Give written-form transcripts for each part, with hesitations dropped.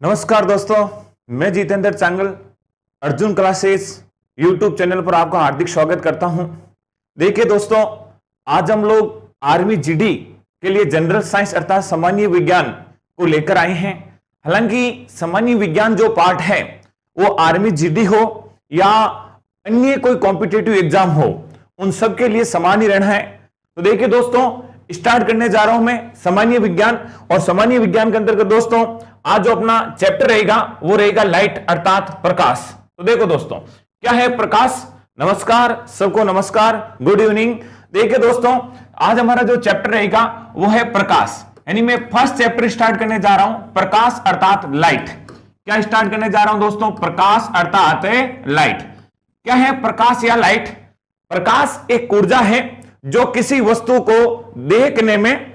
नमस्कार दोस्तों, मैं जितेंद्र चांगल अर्जुन क्लासेस यूट्यूब चैनल पर आपका हार्दिक स्वागत करता हूं। देखिए दोस्तों, आज हम लोग आर्मी जीडी के लिए जनरल साइंस अर्थात सामान्य विज्ञान को लेकर आए हैं। हालांकि सामान्य विज्ञान जो पार्ट है वो आर्मी जीडी हो या अन्य कोई कॉम्पिटिटिव एग्जाम हो, उन सब के लिए समान ही रहना है। तो देखिए दोस्तों, स्टार्ट करने जा रहा हूं मैं सामान्य विज्ञान। और सामान्य विज्ञान के अंतर्गत दोस्तों आज जो अपना चैप्टर रहेगा वो रहेगा लाइट अर्थात प्रकाश। तो देखो दोस्तों, क्या है प्रकाश। नमस्कार सबको, नमस्कार, गुड इवनिंग। देखिए दोस्तों, आज हमारा जो चैप्टर रहेगा वो है प्रकाश, यानी मैं फर्स्ट चैप्टर स्टार्ट करने जा रहा हूं, प्रकाश अर्थात लाइट। क्या स्टार्ट करने जा रहा हूं दोस्तों? प्रकाश अर्थात लाइट। क्या है प्रकाश या लाइट? प्रकाश एक ऊर्जा है जो किसी वस्तु को देखने में,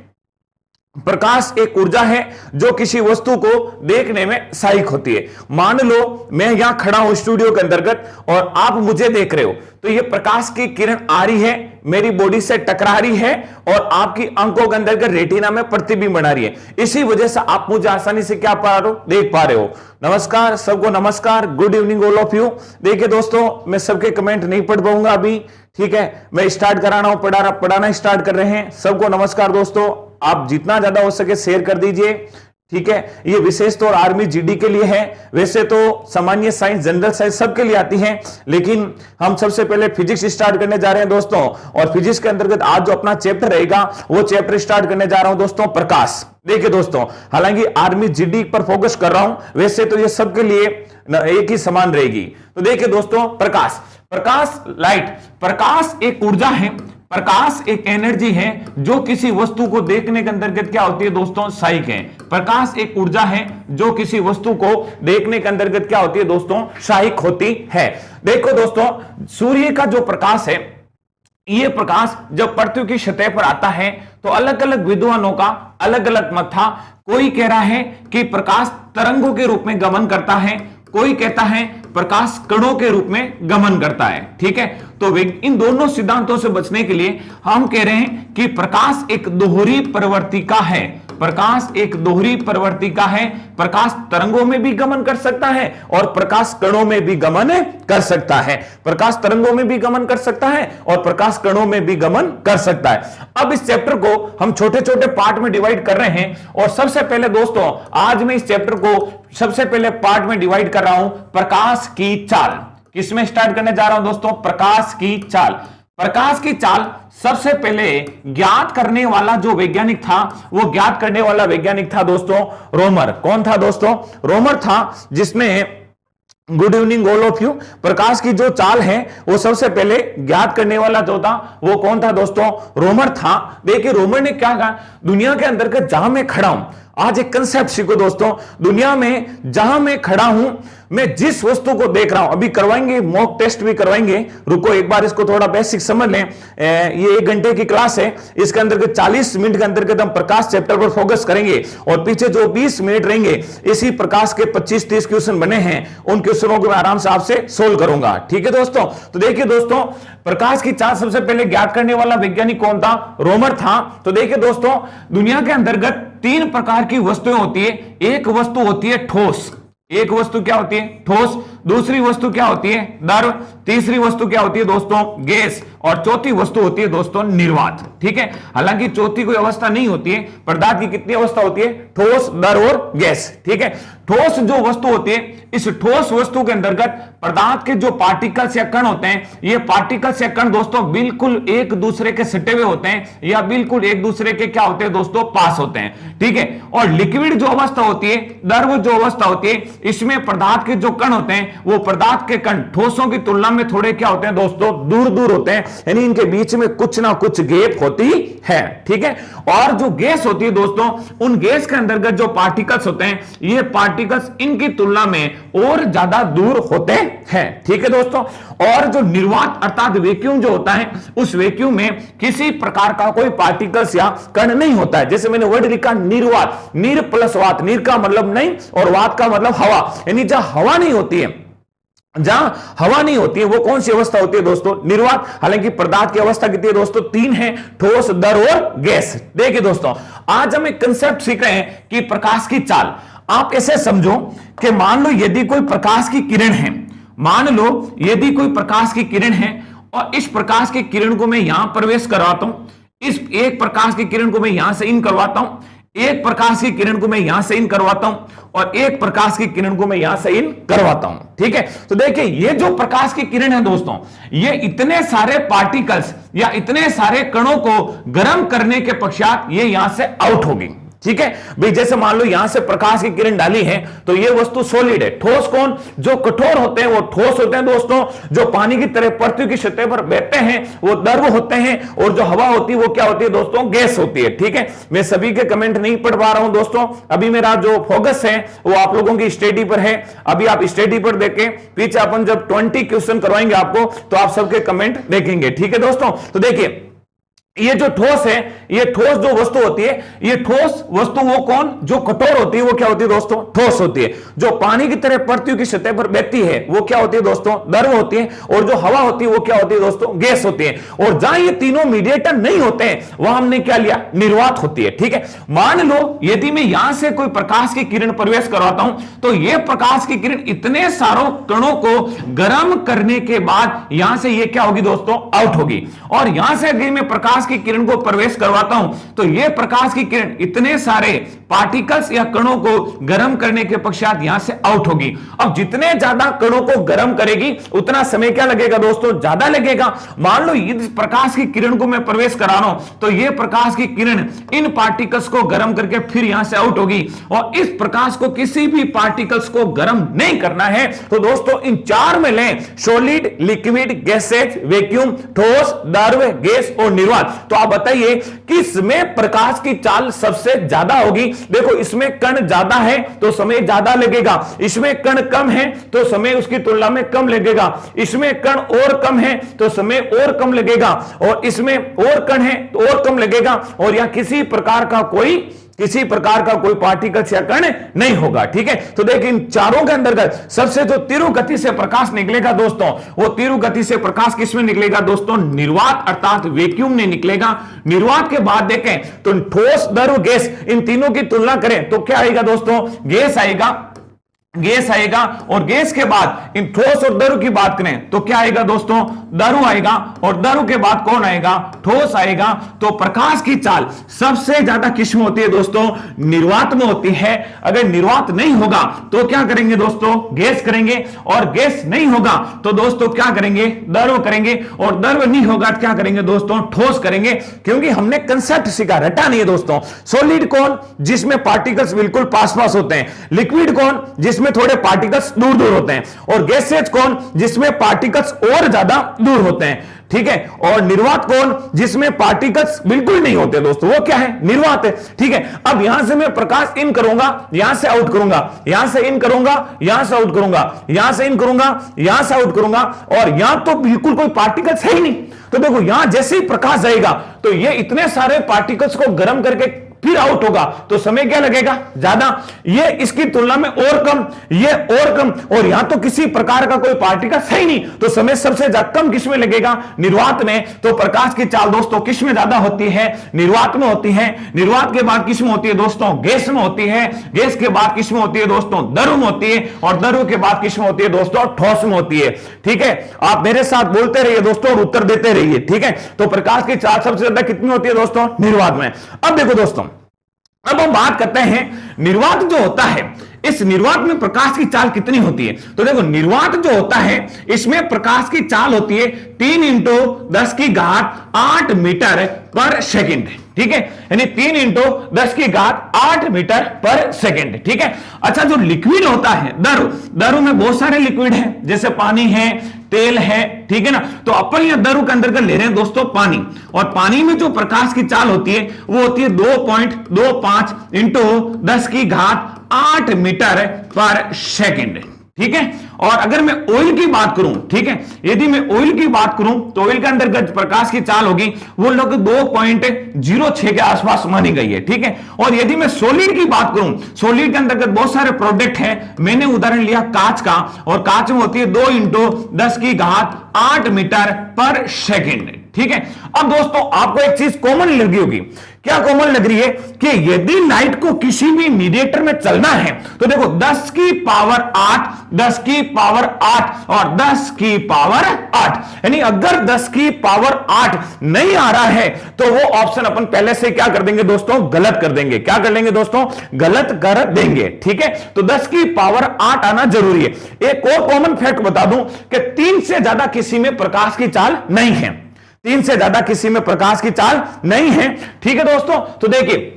प्रकाश एक ऊर्जा है जो किसी वस्तु को देखने में सहायक होती है। मान लो मैं यहां खड़ा हूं स्टूडियो के अंतर्गत और आप मुझे देख रहे हो, तो ये प्रकाश की किरण आ रही है, मेरी बॉडी से टकरा रही है और आपकी आंखों के अंदर रेटिना में प्रतिबिंब बना रही है। इसी वजह से आप मुझे आसानी से क्या पा रहे हो, देख पा रहे हो। नमस्कार सबको, नमस्कार, good evening all of you. देखिए दोस्तों, मैं सबके कमेंट नहीं पढ़ पाऊंगा अभी, ठीक है, मैं स्टार्ट कराना हूं, पढ़ाना स्टार्ट कर रहे हैं। सबको नमस्कार दोस्तों, आप जितना ज्यादा हो सके शेयर कर दीजिए, ठीक है। ये विशेष तौर आर्मी जीडी के लिए है, वैसे तो सामान्य साइंस, जनरल साइंस सबके लिए आती है, लेकिन हम सबसे पहले फिजिक्स स्टार्ट करने जा रहे हैं दोस्तों। और फिजिक्स के अंतर्गत आज जो अपना चैप्टर रहेगा वो चैप्टर स्टार्ट करने जा रहा हूं दोस्तों, प्रकाश। देखिए दोस्तों, हालांकि आर्मी जीडी पर फोकस कर रहा हूं, वैसे तो ये सबके लिए एक ही समान रहेगी। तो देखिए दोस्तों, प्रकाश, प्रकाश लाइट, प्रकाश एक ऊर्जा है, प्रकाश एक एनर्जी है जो किसी वस्तु को देखने के अंतर्गत क्या होती है दोस्तों, सहायक है। प्रकाश एक ऊर्जा है जो किसी वस्तु को देखने के अंतर्गत क्या होती है दोस्तों, सहायक होती है। देखो दोस्तों, सूर्य का जो प्रकाश है, ये प्रकाश जब पृथ्वी की सतह पर आता है तो अलग अलग विद्वानों का अलग अलग मत था। कोई कह रहा है कि प्रकाश तरंगों के रूप में गमन करता है, कोई कहता है प्रकाश कणों के रूप में गमन करता है, ठीक है। तो इन दोनों सिद्धांतों से बचने के लिए हम कह रहे हैं कि प्रकाश एक दोहरी प्रवर्तिका है, प्रकाश एक दोहरी प्रवर्तिका है। प्रकाश तरंगों में भी गमन कर सकता है और प्रकाश कणों में भी गमन कर सकता है, प्रकाश तरंगों में भी गमन कर सकता है और प्रकाश कणों में भी गमन कर सकता है। अब इस चैप्टर को हम छोटे छोटे पार्ट में डिवाइड कर रहे हैं और सबसे पहले दोस्तों आज मैं इस चैप्टर को सबसे पहले पार्ट में डिवाइड कर रहा हूं, प्रकाश की चाल। किसमें स्टार्ट करने जा रहा हूं दोस्तों? प्रकाश की चाल। प्रकाश की चाल सबसे पहले ज्ञात करने वाला जो वैज्ञानिक था, वो ज्ञात करने वाला वैज्ञानिक था दोस्तों रोमर। कौन था दोस्तों? रोमर था, जिसमें good evening all of you. Prakash की जो चाल है वो सबसे पहले ज्ञात करने वाला जो था वो कौन था दोस्तों? रोमर था। देखिए रोमर ने क्या कहा, दुनिया के अंतर्गत जहां मैं खड़ा हूं, आज एक कंसेप्ट सीखो दोस्तों, दुनिया में जहां मैं खड़ा हूं, मैं जिस वस्तु को देख रहा हूं, अभी करवाएंगे मॉक टेस्ट भी करवाएंगे, रुको एक बार इसको थोड़ा बेसिक समझ लें। ये 1 घंटे की क्लास है, इसके अंतर्गत 40 मिनट के अंतर्गत हम प्रकाश चैप्टर पर फोकस करेंगे और पीछे जो 20 मिनट रहेंगे इसी प्रकाश के 25-30 क्वेश्चन बने हैं, उन क्वेश्चनों को मैं आराम से आपसे सोल्व करूंगा, ठीक है दोस्तों। तो देखिए दोस्तों, प्रकाश की चाल सबसे पहले ज्ञात करने वाला वैज्ञानिक कौन था? रोमर था। तो देखिए दोस्तों, दुनिया के अंतर्गत 3 प्रकार की वस्तुएं होती है। एक वस्तु होती है ठोस, एक वस्तु क्या होती है? ठोस। दूसरी वस्तु क्या होती है? द्रव। तीसरी वस्तु क्या होती है दोस्तों? गैस। और चौथी वस्तु होती है दोस्तों निर्वात, ठीक है। हालांकि चौथी कोई अवस्था नहीं होती है, पदार्थ की कितनी अवस्था होती है? ठोस, द्रव और गैस, ठीक है। ठोस जो वस्तु होती है, इस ठोस वस्तु के अंतर्गत पदार्थ के जो पार्टिकल्स या कण होते हैं, ये पार्टिकल्स या कण दोस्तों बिल्कुल एक दूसरे के सटे हुए होते हैं या बिल्कुल एक दूसरे के क्या होते हैं दोस्तों? पास होते हैं, ठीक है। और लिक्विड जो अवस्था होती है, द्रव जो अवस्था होती है, इसमें पदार्थ के जो कण होते हैं वो पदार्थ के कण ठोसों की तुलना में थोड़े क्या होते हैं दोस्तों? दूर दूर होते हैं, यानी इनके बीच में कुछ ना कुछ गैप होती है, ठीक है। और जो गैस होती है दोस्तों, उन गैस के अंतर्गत जो पार्टिकल्स होते हैं, ये पार्टिकल्स इनकी तुलना में और ज्यादा दूर होते हैं, ठीक है दोस्तों। और जो निर्वात अर्थात वैक्यूम जो होता है, उस वैक्यूम में किसी प्रकार का कोई पार्टिकल्स या कण नहीं होता है। जैसे मैंने वर्ड लिखा निर्वात, निर प्लस वात, निर का मतलब नहीं और वात का मतलब हवा, यानी जहां हवा नहीं होती है, जहां हवा नहीं होती है वो कौन सी अवस्था होती है दोस्तों? निर्वात। हालांकि पदार्थ की अवस्था कितनी है दोस्तों? 3 है, ठोस, द्रव और गैस। देखिए दोस्तों, आज हम एक कंसेप्ट सीख रहे हैं कि प्रकाश की चाल। आप ऐसे समझो कि मान लो यदि कोई प्रकाश की किरण है, मान लो यदि कोई प्रकाश की किरण है और इस प्रकाश की किरण को मैं यहां प्रवेश करवाता हूं, इस एक प्रकाश की किरण को मैं यहां से इन करवाता हूं, एक प्रकाश की किरण को मैं यहां से इन करवाता हूं और एक प्रकाश की किरण को मैं यहां से इन करवाता हूं। ठीक है, तो देखिए ये जो प्रकाश की किरण है दोस्तों, ये इतने सारे पार्टिकल्स या इतने सारे कणों को गर्म करने के पश्चात ये यहां से आउट होगी। ठीक है भाई, जैसे मान लो यहां से प्रकाश की किरण डाली है तो ये वस्तु सॉलिड है। ठोस कौन? जो कठोर होते हैं वो ठोस होते हैं दोस्तों, जो पानी की तरह पृथ्वी की सतह पर बहते हैं वो द्रव होते हैं, और जो हवा होती है वो क्या होती है दोस्तों? गैस होती है। ठीक है, मैं सभी के कमेंट नहीं पढ़ पा रहा हूं दोस्तों, अभी मेरा जो फोकस है वो आप लोगों की स्टडी पर है। अभी आप स्टडी पर देखें, पीछे अपन जब 20 क्वेश्चन करवाएंगे आपको तो आप सबके कमेंट देखेंगे। ठीक है दोस्तों, तो देखिए ये जो ठोस है, ये ठोस जो वस्तु होती है, ये ठोस वस्तु वो कौन? जो कठोर होती है वो क्या होती है दोस्तों? ठोस होती है। जो पानी की तरह पृथ्वी की सतह पर बहती है वो क्या होती है दोस्तों? द्रव होती है। और जो हवा होती है वो क्या होती है दोस्तों? गैस होती है। और जहां ये तीनों मीडिएटर नहीं होते हैं वहां हमने क्या लिया? निर्वात होती है। ठीक है, मान लो यदि मैं यहां से कोई प्रकाश की किरण प्रवेश करवाता हूं तो ये प्रकाश की किरण इतने सारों कणों को गर्म करने के बाद यहां से ये क्या होगी दोस्तों? आउट होगी। और यहां से अगर मैं प्रकाश की किरण को प्रवेश करवाता हूं तो यह प्रकाश की किरण इतने सारे पार्टिकल्स या कणों को गर्म करने के पश्चात यहां से आउट होगी। अब जितने ज्यादा कणों को गर्म करेगी उतना समय क्या लगेगा दोस्तों? ज्यादा लगेगा। मान लो इस प्रकाश की किरण को मैं प्रवेश करा रहा हूं तो यह प्रकाश की किरण इन पार्टिकल्स को गर्म करके फिर यहां से आउट होगी। और इस प्रकाश को किसी भी पार्टिकल्स को गर्म नहीं करना है। तो दोस्तों इन चार में लें, सॉलिड, लिक्विड, गैसेज, वैक्यूम, ठोस, द्रव, गैस और निर्वात। तो आप बताइए किसमें प्रकाश की चाल सबसे ज्यादा होगी? देखो इसमें कण ज्यादा है तो समय ज्यादा लगेगा, इसमें कण कम है तो समय उसकी तुलना में कम लगेगा, इसमें कण और कम है तो समय और कम लगेगा, और इसमें और कण है तो और कम लगेगा, और यहां किसी प्रकार का कोई पार्टिकल्स या कण नहीं होगा। ठीक है, तो देखिए इन चारों के अंतर्गत सबसे जो तीव्र गति से प्रकाश निकलेगा दोस्तों, वो तीव्र गति से प्रकाश किसमें निकलेगा दोस्तों? निर्वात अर्थात वैक्यूम में निकलेगा। निर्वात के बाद देखें तो ठोस, द्रव, गैस, इन तीनों की तुलना करें तो क्या आएगा दोस्तों? गैस आएगा। और गैस के बाद इन ठोस और द्रव की बात करें तो क्या आएगा दोस्तों? द्रव आएगा। और द्रव के बाद कौन आएगा? ठोस आएगा। तो प्रकाश की चाल सबसे ज्यादा किसमें होती है दोस्तों? निर्वात में होती है। अगर निर्वात नहीं होगा तो क्या करेंगे दोस्तों? गैस करेंगे। और गैस नहीं होगा तो दोस्तों क्या करेंगे? द्रव करेंगे। और द्रव नहीं होगा तो क्या करेंगे दोस्तों? ठोस करेंगे। क्योंकि हमने कंसेप्ट सीखा, रटा नहीं है दोस्तों। सॉलिड कौन? जिसमें पार्टिकल्स बिल्कुल पास होते हैं। लिक्विड कौन? जिसमें थोड़े पार्टिकल्स दूर दूर होते हैं। और गैसेज कौन? जिसमें पार्टिकल्स और ज्यादा दूर होते हैं। ठीक है, और निर्वात कौन? जिसमें पार्टिकल्स बिल्कुल नहीं होते दोस्तों, वो क्या है? निर्वात है। ठीक है, अब यहां से मैं प्रकाश इन करूंगा, यहां से आउट करूंगा, यहां से इन करूंगा, यहां से आउट करूंगा, यहां से इन करूंगा, यहां से आउट करूंगा, और यहां तो बिल्कुल कोई पार्टिकल्स है ही नहीं। तो देखो यहां जैसे ही प्रकाश जाएगा तो ये इतने सारे पार्टिकल्स को गर्म करके फिर आउट होगा तो समय क्या लगेगा? ज्यादा। ये इसकी तुलना में और कम, ये और कम, और यहां तो किसी प्रकार का कोई पार्टिकल है ही नहीं तो समय सबसे कम किसमें लगेगा? निर्वात में। तो प्रकाश की चाल दोस्तों किसमें ज्यादा होती है? निर्वात में होती है। निर्वात के बाद किसमें होती है दोस्तों? गैस में होती है। गैस के बाद किसमें होती है दोस्तों? द्रव में होती है। और द्रव के बाद किसमें होती है दोस्तों? ठोस में होती है। ठीक है, आप मेरे साथ बोलते रहिए दोस्तों और उत्तर देते रहिए। ठीक है, तो प्रकाश की चाल सबसे ज्यादा कितनी होती है दोस्तों? निर्वात में। अब देखो दोस्तों, अब हम बात करते हैं निर्वात जो होता है, इस निर्वात में प्रकाश की चाल कितनी होती है? तो देखो निर्वात जो होता है इसमें प्रकाश की चाल होती है 3 × 10⁸ मीटर पर सेकेंड। ठीक है, यानी 3 × 10⁸ मीटर पर सेकेंड। ठीक है, अच्छा जो लिक्विड होता है द्रव में बहुत सारे लिक्विड हैं, जैसे पानी है, तेल है। ठीक है ना, तो अपन यह द्रव के अंदर ले रहे हैं दोस्तों पानी, और पानी में जो प्रकाश की चाल होती है वो होती है 2.25 × 10⁸ मीटर पर सेकेंड। ठीक है, और अगर मैं ऑयल की बात करूं, ठीक है, यदि मैं ऑयल की बात करूं तो ऑयल के अंतर्गत प्रकाश की चाल होगी वो लगभग 2.06 के आसपास मानी गई है। ठीक है, और यदि मैं सॉलिड की बात करूं, सॉलिड के अंतर्गत बहुत सारे प्रोडक्ट हैं, मैंने उदाहरण लिया कांच का, और कांच में होती है 2 × 10⁸ मीटर पर सेकेंड। ठीक है। अब दोस्तों आपको एक चीज कॉमन लग रही होगी, क्या कॉमन लग रही है कि यदि लाइट को किसी भी मीडिएटर में चलना है तो देखो 10 की पावर 8, 10 की पावर 8 और 10 की पावर 8, यानी अगर 10 की पावर 8 नहीं आ रहा है तो वो ऑप्शन अपन पहले से क्या कर देंगे दोस्तों, गलत कर देंगे। क्या कर लेंगे दोस्तों, गलत कर देंगे, ठीक है। तो 10 की पावर 8 आना जरूरी है। एक और कॉमन फैक्ट बता दूं कि 3 से ज्यादा किसी में प्रकाश की चाल नहीं है, 3 से ज्यादा किसी में प्रकाश की चाल नहीं है, ठीक है दोस्तों। तो देखिए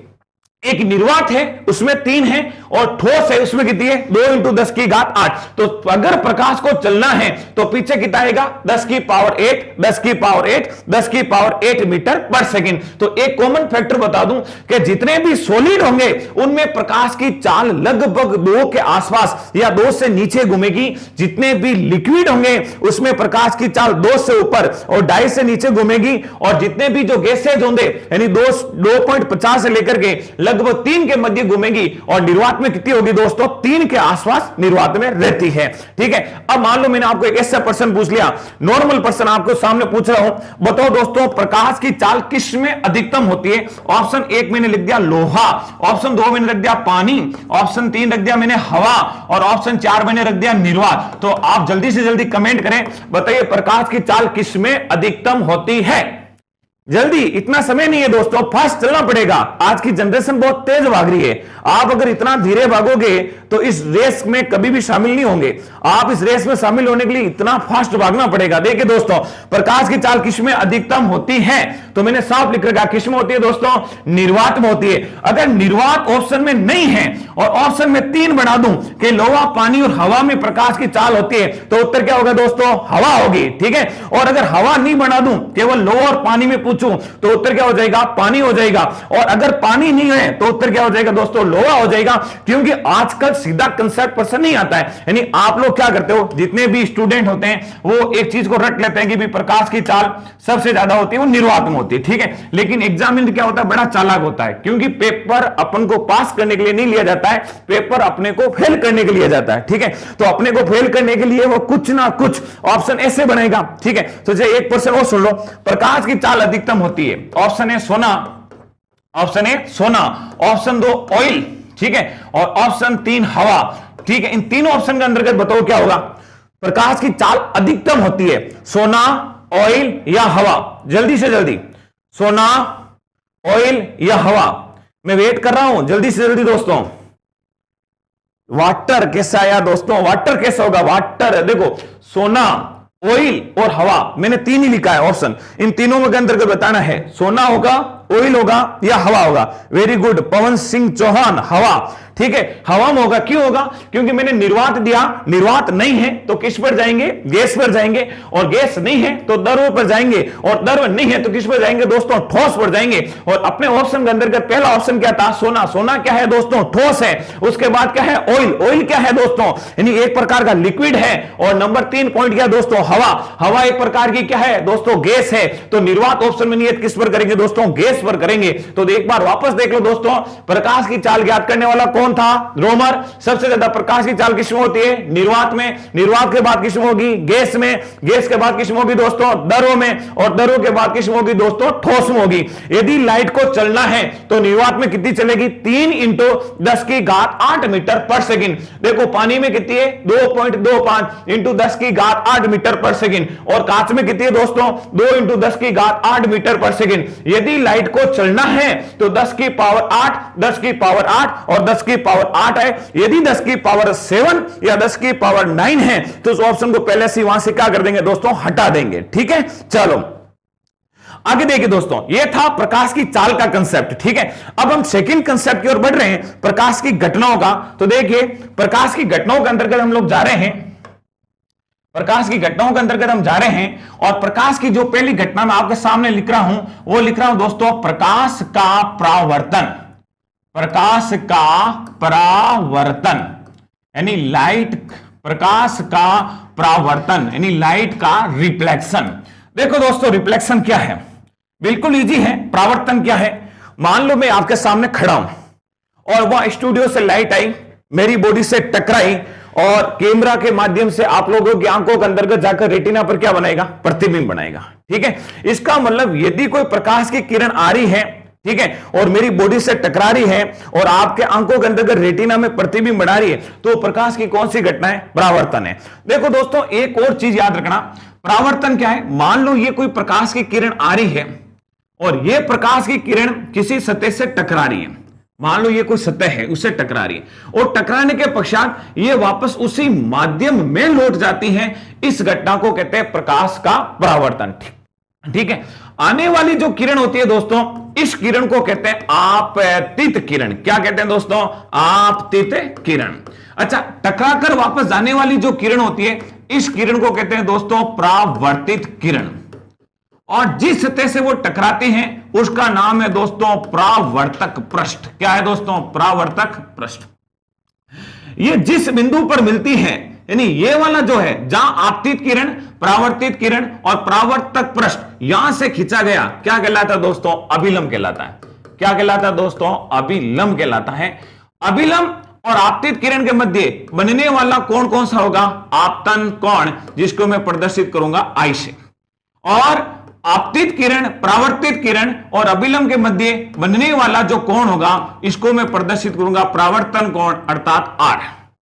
एक निर्वात है उसमें 3 है और ठोस है उसमें कितनी है, 2 × 10 की घात 8। तो अगर प्रकाश को चलना है तो पीछे कितना आएगा, 10 की पावर 8, 10 की पावर 8, 10 की पावर 8 मीटर पर सेकंड। तो एक कॉमन फैक्टर बता दूं कि जितने भी सॉलिड होंगे उनमें प्रकाश की चाल लगभग 2 के आसपास या 2 से नीचे घूमेगी। जितने भी लिक्विड होंगे उसमें प्रकाश की चाल 2 से ऊपर और 2.5 से नीचे घूमेगी। और जितने भी जो गैसेज होंगे यानी 2.50 से लेकर के लगभग 3 के मध्य घूमेगी। और निर्वात में कितनी होगी दोस्तों, 3 के आसपास निर्वात में रहती है, ठीक है। अब मान लो मैंने आपको एक ऐसा पर्सन पूछ लिया, नॉर्मल पर्सन आपको सामने पूछ रहा हूं, बताओ दोस्तों प्रकाश की चाल किस में अधिकतम होती है। ऑप्शन 1 मैंने लिख दिया लोहा, ऑप्शन 2 मैंने रख दिया पानी, ऑप्शन 3 रख दिया मैंने हवा और ऑप्शन 4 मैंने रख दिया निर्वात। तो आप जल्दी से जल्दी कमेंट करें, बताइए प्रकाश की चाल किस में अधिकतम होती है। जल्दी, इतना समय नहीं है दोस्तों, फास्ट चलना पड़ेगा। आज की जनरेशन बहुत तेज भाग रही है। आप अगर इतना धीरे भागोगे तो इस रेस में कभी भी शामिल नहीं होंगे। आप इस रेस में शामिल होने के लिए इतना फास्ट भागना पड़ेगा। देखिए दोस्तों प्रकाश की चाल किसमें अधिकतम होती है, तो मैंने साफ लिख रखा किसमें होती है दोस्तों, निर्वात में होती है। अगर निर्वात ऑप्शन में नहीं है और ऑप्शन में 3 बना दूं कि लोहा, पानी और हवा में प्रकाश की चाल होती है, तो उत्तर क्या होगा दोस्तों, हवा होगी, ठीक है। और अगर हवा नहीं बना दूं, केवल लोहा और पानी में पूछूं तो उत्तर क्या हो जाएगा, पानी हो जाएगा। और अगर पानी नहीं है तो उत्तर क्या हो जाएगा दोस्तों, लोहा हो जाएगा। क्योंकि आजकल सीधा कंसेप्ट पर्सन नहीं आता है। यानी आप लोग क्या करते हो, जितने भी स्टूडेंट होते हैं वो एक चीज को रट लेते हैं कि भी प्रकाश की चाल सबसे ज्यादा होती है वो निर्वात में होती है, ठीक है। लेकिन एग्जामिनर क्या होता है, बड़ा चालाक होता है। क्योंकि पेपर अपन को पास करने के लिए नहीं लिया जाता है, पेपर अपने को फेल करने के लिए जाता है, ठीक है। तो अपने को फेल करने के लिए वो कुछ ना कुछ ऑप्शन ऐसे बनाएगा, ठीक है। तो एक पर्सन और सुन लो, प्रकाश की चाल अधिकतम होती है। ऑप्शन ए सोना, ऑप्शन ए सोना, ऑप्शन 2 ऑयल, ठीक है, और ऑप्शन 3 हवा, ठीक है। इन तीनों ऑप्शन के अंतर्गत बताओ क्या होगा, प्रकाश की चाल अधिकतम होती है, सोना, ऑयल या हवा। जल्दी से जल्दी, सोना, ऑयल या हवा। मैं वेट कर रहा हूं, जल्दी से जल्दी दोस्तों। वाटर कैसा आया दोस्तों, वाटर कैसा होगा, वाटर देखो सोना, ऑयल और हवा, मैंने 3 ही लिखा है ऑप्शन। इन तीनों में के अंतर्गत बताना है, सोना होगा, ऑयल होगा या हवा होगा। वेरी गुड पवन सिंह चौहान, हवा, ठीक है, हवा में होगा। क्यों होगा, क्योंकि मैंने निर्वात दिया, निर्वात नहीं है तो किस पर जाएंगे, गैस पर जाएंगे, और गैस नहीं है तो द्रव पर जाएंगे, और द्रव नहीं है तो किस पर जाएंगे दोस्तों, ठोस पर जाएंगे। और अपने ऑप्शन के अंतर्गत पहला ऑप्शन क्या था, सोना। सोना क्या है दोस्तों, ठोस है। उसके बाद क्या है, ऑयल। ऑयल क्या है दोस्तों, यानी एक प्रकार का लिक्विड है। और नंबर 3 पॉइंट क्या दोस्तों, हवा। हवा एक प्रकार की क्या है दोस्तों, गैस है। तो निर्वात ऑप्शन में नियत किस पर करेंगे दोस्तों, गैस पर करेंगे। तो एक बार वापस देख लो दोस्तों, प्रकाश की चाल ज्ञात करने वाला कौन था, रोमर। सबसे ज्यादा प्रकाश की चाल किसमें होती है, निर्वात में। निर्वात के बाद किसमें होगी, गैस में। गैस के बाद किसमें होगी दोस्तों, द्रव में। और द्रव के बाद किसमें होगी दोस्तों, ठोस में होगी। यदि लाइट को चलना है तो निर्वात में कितनी चलेगी, 3 × 10 की घात 8 मीटर पर सेकंड। देखो पानी में कितनी है, 2.25 × 10 की घात 8 मीटर पर सेकंड। और कांच में कितनी है दोस्तों, 2 × 10 की घात 8 मीटर पर सेकंड। यदि लाइट को चलना है तो 10 की पावर 8, 10 की पावर 8 और 10 की पावर 8 है। यदि 10 की पावर 7 या 10 की पावर 9 है तो उस ऑप्शन को पहले से वहां से क्या कर देंगे दोस्तों, हटा देंगे, ठीक है। चलो आगे देखिए दोस्तों, यह था प्रकाश की चाल का कंसेप्ट, ठीक है। अब हम सेकंड कंसेप्ट की ओर बढ़ रहे हैं, प्रकाश की घटनाओं का। तो देखिए प्रकाश की घटनाओं के अंतर्गत हम लोग जा रहे हैं, प्रकाश की घटनाओं के अंतर्गत हम जा रहे हैं। और प्रकाश की जो पहली घटना मैं आपके सामने लिख रहा हूं वो लिख रहा हूं दोस्तों, प्रकाश का परावर्तन। प्रकाश का परावर्तन यानी लाइट, प्रकाश का परावर्तन यानी लाइट का रिफ्लेक्शन। देखो दोस्तों रिफ्लेक्शन क्या है, बिल्कुल इजी है। परावर्तन क्या है, मान लो मैं आपके सामने खड़ा हूं और वह स्टूडियो से लाइट आई, मेरी बॉडी से टकराई और कैमरा के माध्यम से आप लोगों की आंखों के अंतर्गत जाकर रेटिना पर क्या बनाएगा, प्रतिबिंब बनाएगा। ठीक है, इसका मतलब यदि कोई प्रकाश की किरण आ रही है, ठीक है, और मेरी बॉडी से टकरा रही है और आपके आंखों के अंतर्गत रेटिना में प्रतिबिंब बना रही है, तो प्रकाश की कौन सी घटना है, परावर्तन है। देखो दोस्तों, एक और चीज याद रखना, परावर्तन क्या है। मान लो ये कोई प्रकाश की किरण आ रही है और ये प्रकाश की किरण किसी सतह से टकरा रही है, मान लो ये कोई सतह है, उससे टकरा रही है और टकराने के पश्चात ये वापस उसी माध्यम में लौट जाती है, इस घटना को कहते हैं प्रकाश का परावर्तन। ठीक है, आने वाली जो किरण होती है दोस्तों, इस किरण को कहते हैं आपतित किरण। क्या कहते हैं दोस्तों, आपतित किरण। अच्छा, टकराकर वापस जाने वाली जो किरण होती है, इस किरण को कहते हैं दोस्तों परावर्तित किरण। और जिस सतह से वो टकराते हैं उसका नाम है दोस्तों परावर्तक पृष्ठ। क्या है दोस्तों, परावर्तक पृष्ठ। ये जिस बिंदु पर मिलती है, यानी ये वाला जो है जहां आपतित किरण, परावर्तित किरण और परावर्तक पृष्ठ यहां से खींचा गया, क्या कहलाता है दोस्तों, अभिलंब कहलाता है। क्या कहलाता है दोस्तों, अभिलंब कहलाता है। अभिलंब और आपतित किरण के मध्य बनने वाला कोण कौन सा होगा, आपतन कोण, जिसको मैं प्रदर्शित करूंगा आई से। और आपतित किरण, परावर्तित किरण और अभिलंब के मध्य बनने वाला जो कोण होगा, इसको मैं प्रदर्शित करूंगा परावर्तन कोण अर्थात आर।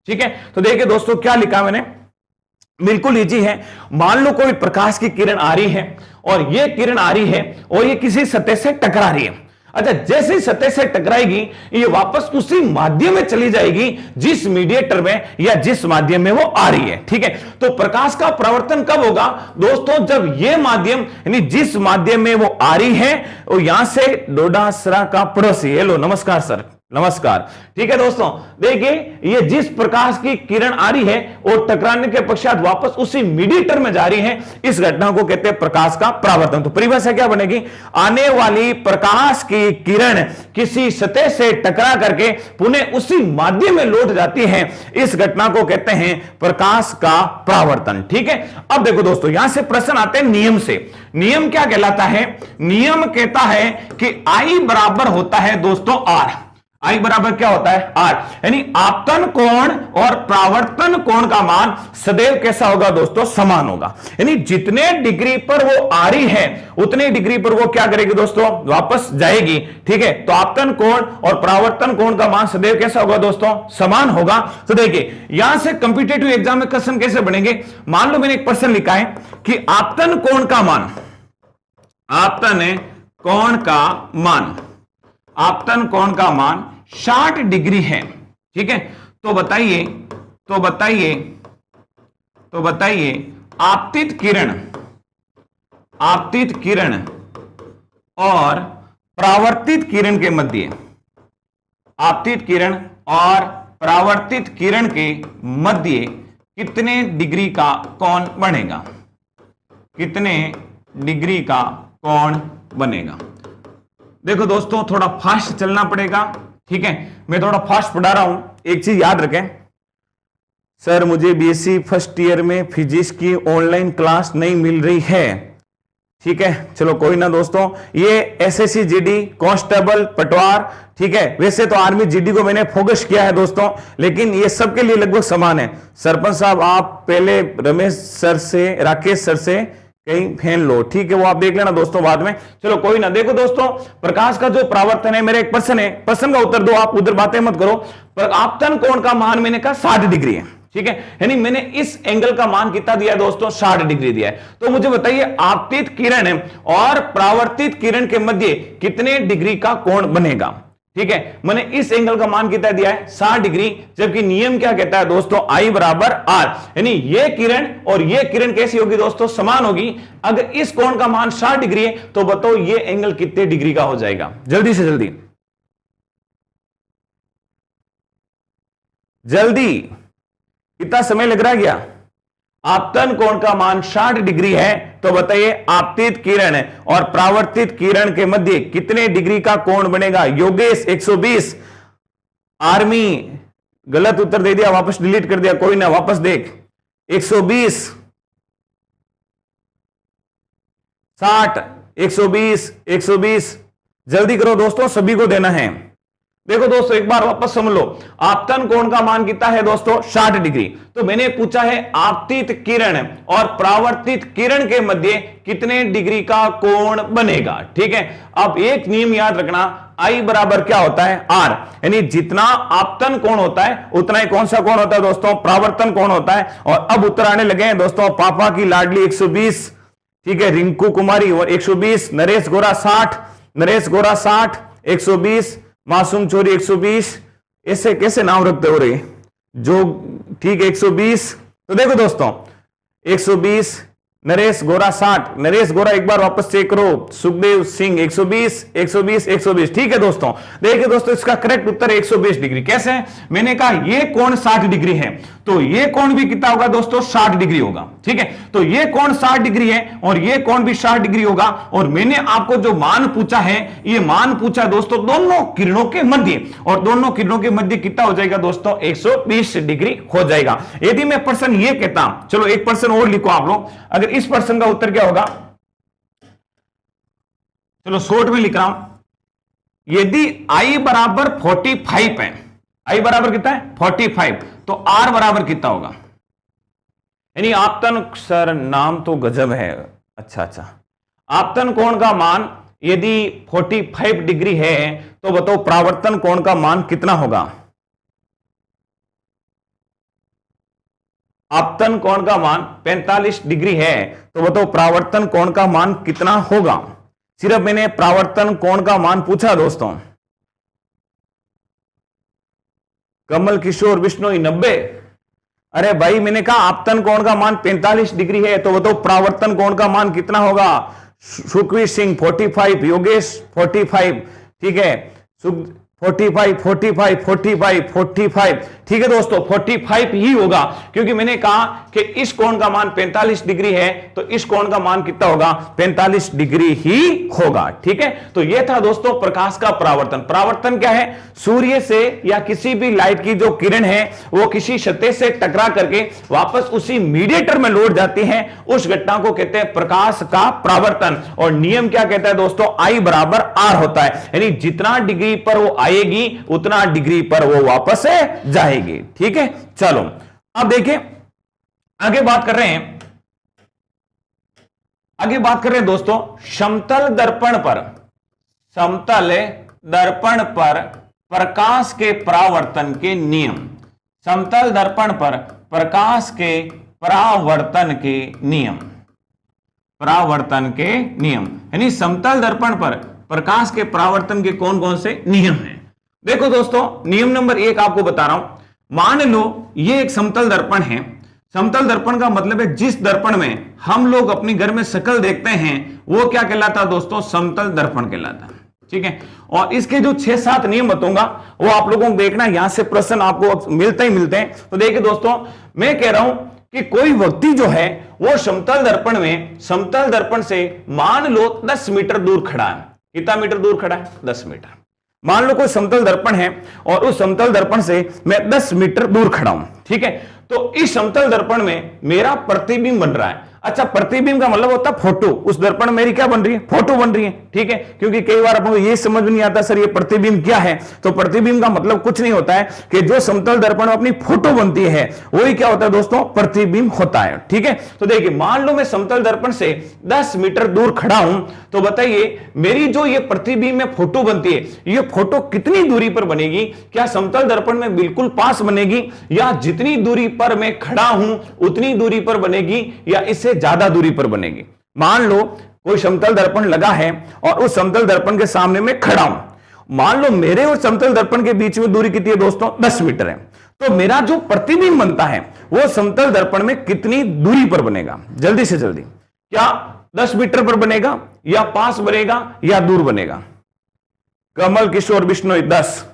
ठीक है, तो देखिए दोस्तों क्या लिखा मैंने, बिल्कुल इजी है। मान लो कोई प्रकाश की किरण आ रही है और ये किरण आ रही है और ये किसी सतह से टकरा रही है। अच्छा, जैसे ही सतह से टकराएगी ये वापस उसी माध्यम में चली जाएगी जिस मीडिएटर में या जिस माध्यम में वो आ रही है। ठीक है, तो प्रकाश का परावर्तन कब होगा दोस्तों, जब ये माध्यम यानी जिस माध्यम में वो आ रही है वो यहां से डोडासरा का पड़ोसी, हेलो नमस्कार सर, नमस्कार। ठीक है दोस्तों, देखिए ये जिस प्रकाश की किरण आ रही है और टकराने के पश्चात वापस उसी मीडिएटर में जा रही है, इस घटना को कहते हैं प्रकाश का परावर्तन। तो परिभाषा क्या बनेगी, आने वाली प्रकाश की किरण किसी सतह से टकरा करके पुनः उसी माध्यम में लौट जाती है, इस घटना को कहते हैं प्रकाश का परावर्तन। ठीक है, अब देखो दोस्तों यहां से प्रश्न आते हैं नियम से। नियम क्या कहलाता है, नियम कहता है कि I बराबर होता है दोस्तों R। आई बराबर क्या होता है, आर। यानी आपतन कोण और परावर्तन कोण का मान सदैव कैसा होगा दोस्तों, समान होगा। यानी जितने डिग्री पर वो आ रही है उतने डिग्री पर वो क्या करेगी दोस्तों, वापस जाएगी। ठीक है, तो आपतन कोण और परावर्तन कोण का मान सदैव कैसा होगा दोस्तों, समान होगा। तो देखिए यहां से कंपीटेटिव एग्जाम में क्वेश्चन कैसे बनेंगे, मान लो मैंने एक प्रश्न लिखा है कि आपतन कोण का मान, आपतन कोण का मान, आपतन कोण का मान 60 डिग्री है। ठीक है, तो बताइए आपतित किरण, आपतित किरण और परावर्तित किरण के मध्य, आपतित किरण और परावर्तित किरण के मध्य कितने डिग्री का कोण बनेगा, कितने डिग्री का कोण बनेगा। देखो दोस्तों थोड़ा फास्ट चलना पड़ेगा। ठीक है, मैं थोड़ा फास्ट पढ़ा रहा हूं, एक चीज याद रखें। सर मुझे बीएससी फर्स्ट ईयर में फिजिक्स की ऑनलाइन क्लास नहीं मिल रही है। ठीक है, चलो कोई ना दोस्तों, ये एसएससी जीडी कांस्टेबल पटवार, ठीक है, वैसे तो आर्मी जीडी को मैंने फोकस किया है दोस्तों, लेकिन ये सबके लिए लगभग समान है। सरपंच साहब आप पहले रमेश सर से, राकेश सर से कहीं फैन लो, ठीक है, वो आप देख लेना दोस्तों बाद में। चलो कोई ना, देखो दोस्तों प्रकाश का जो परावर्तन है, मेरे एक प्रश्न है, प्रश्न का उत्तर दो आप, उधर बातें मत करो। पर आपतन कोण का मान मैंने कहा 60 डिग्री है। ठीक है, यानी मैंने इस एंगल का मान कितना दिया है दोस्तों, 60 डिग्री दिया है। तो मुझे बताइए आपतित किरण और परावर्तित किरण के मध्य कितने डिग्री का कोण बनेगा। ठीक है, मैंने इस एंगल का मान कितना दिया है, 60 डिग्री, जबकि नियम क्या कहता है दोस्तों, I बराबर R। यानी ये किरण और ये किरण कैसी होगी दोस्तों, समान होगी। अगर इस कोण का मान 60 डिग्री है तो बताओ ये एंगल कितने डिग्री का हो जाएगा, जल्दी से जल्दी जल्दी, कितना समय लग रहा है क्या। आपतन कोण का मान 60 डिग्री है, तो बताइए आपतित किरण और परावर्तित किरण के मध्य कितने डिग्री का कोण बनेगा। योगेश 120, आर्मी गलत उत्तर दे दिया, वापस डिलीट कर दिया, कोई ना वापस देख। 120, 60, 120, 120, जल्दी करो दोस्तों, सभी को देना है। देखो दोस्तों एक बार वापस समझ लो, आपतन कोण का मान कितना है दोस्तों 60 डिग्री। तो मैंने पूछा है आपतित किरण और परावर्तित किरण के मध्य कितने डिग्री का कोण बनेगा। ठीक है, अब एक नियम याद रखना, आई बराबर क्या होता है आर, यानी जितना आपतन कोण होता है उतना ही कौन सा कोण होता है दोस्तों परावर्तन कोण होता है। और अब उत्तर आने लगे हैं दोस्तों, पापा की लाडली 120, ठीक है, रिंकू कुमारी और 120, नरेश गोरा 60, नरेश गोरा 60, 120, मासूम चोरी 120, ऐसे कैसे नाम रखते हो रहे जो, ठीक है 120। तो देखो दोस्तों 120, नरेश गोरा 60, नरेश गोरा एक बार वापस चेक करो, सुखदेव सिंह 120, 120, 120। ठीक है दोस्तों, देखिए दोस्तों इसका करेक्ट उत्तर 120 डिग्री। कैसे है, मैंने कहा ये कोण 60 डिग्री है तो ये कोण भी कितना होगा दोस्तों 60 डिग्री होगा। ठीक है, तो ये कोण 60 डिग्री है और ये कोण भी 60 डिग्री होगा। और मैंने आपको जो मान पूछा है, ये मान पूछा दोस्तों दोनों किरणों के मध्य, और दोनों किरणों के मध्य कितना हो जाएगा दोस्तों 120 डिग्री हो जाएगा। यदि मैं प्रश्न ये कहता, चलो एक प्रश्न और लिखो आप लोग, अगर इस प्रश्न का उत्तर क्या होगा, चलो शॉर्ट में लिख रहा हूं, यदि I बराबर 45 है, I बराबर कितना है 45, तो R बराबर कितना होगा, यानी आपतन, सर नाम तो गजब है, अच्छा, आपतन कोण का मान यदि 45 डिग्री है तो बताओ परावर्तन कोण का मान कितना होगा। आपतन कोण का मान 45 डिग्री है तो बताओ परावर्तन कोण का मान कितना होगा। सिर्फ मैंने परावर्तन कोण का मान पूछा दोस्तों। कमल किशोर बिश्नोई 90, अरे भाई मैंने कहा आपतन कोण का मान 45 डिग्री है तो बताओ परावर्तन कोण का मान कितना होगा। सुखवीर सिंह 45, योगेश 45, ठीक है, 45, ठीक है दोस्तों 45 ही होगा, क्योंकि मैंने कहा कि इस कोण का मान 45 डिग्री है तो इस कोण का मान कितना होगा 45 डिग्री ही होगा। ठीक है, तो यह था दोस्तों प्रकाश का परावर्तन। परावर्तन क्या है, सूर्य से या किसी भी लाइट की जो किरण है वो किसी सतह से टकरा करके वापस उसी मीडिएटर में लौट जाती है, उस घटना को कहते हैं प्रकाश का परावर्तन। और नियम क्या कहता है दोस्तों, I बराबर R होता है, यानी जितना डिग्री पर वो आएगी उतना डिग्री पर वो वापस जाएगी। ठीक है, चलो अब देखिए आगे बात कर रहे हैं, दोस्तों समतल दर्पण पर प्रकाश के परावर्तन के नियम। समतल दर्पण पर प्रकाश के परावर्तन के नियम, यानी समतल दर्पण पर प्रकाश के परावर्तन के कौन कौन से नियम हैं। देखो दोस्तों नियम नंबर 1 आपको बता रहा हूं, मान लो ये एक समतल दर्पण है। समतल दर्पण का मतलब है जिस दर्पण में हम लोग अपने घर में शक्ल देखते हैं वो क्या कहलाता है दोस्तों, समतल दर्पण कहलाता है। ठीक है, और इसके जो 6-7 नियम बताऊंगा वो आप लोगों को देखना, यहां से प्रश्न आपको मिलते हैं। तो देखिए दोस्तों मैं कह रहा हूं कि कोई व्यक्ति जो है वो समतल दर्पण से मान लो 10 मीटर दूर खड़ा है। कितना मीटर दूर खड़ा है, 10 मीटर। मान लो कोई समतल दर्पण है और उस समतल दर्पण से मैं 10 मीटर दूर खड़ा हूं। ठीक है, तो इस समतल दर्पण में मेरा प्रतिबिंब बन रहा है। अच्छा, प्रतिबिंब का मतलब होता है फोटो। उस दर्पण में मेरी क्या बन रही है, फोटो बन रही है। ठीक है, क्योंकि कई बार आपको ये समझ में नहीं आता सर ये प्रतिबिंब क्या है। तो प्रतिबिंब का मतलब कुछ नहीं होता है कि जो समतल दर्पण में अपनी फोटो बनती है वही क्या होता है दोस्तों, प्रतिबिंब होता है। ठीक है, तो देखिए मान लो मैं समतल दर्पण से 10 मीटर दूर खड़ा हूं, तो बताइए मेरी जो ये प्रतिबिंब में फोटो बनती है, ये फोटो कितनी दूरी पर बनेगी। क्या समतल दर्पण में बिल्कुल पास बनेगी, या जितनी दूरी पर मैं खड़ा हूं उतनी दूरी पर बनेगी, या इससे ज्यादा दूरी पर बनेगी। मान लो कोई समतल दर्पण लगा है और उस समतल दर्पण के सामने मैं खड़ा हूं। मान लो मेरे और समतल दर्पण के बीच में दूरी कितनी है दोस्तों, 10 मीटर है। तो मेरा जो प्रतिबिंब बनता है वो समतल दर्पण में कितनी दूरी पर बनेगा, जल्दी से जल्दी, क्या 10 मीटर पर बनेगा, या पास बनेगा, या दूर बनेगा। कमल किशोर बिश्नोई 10,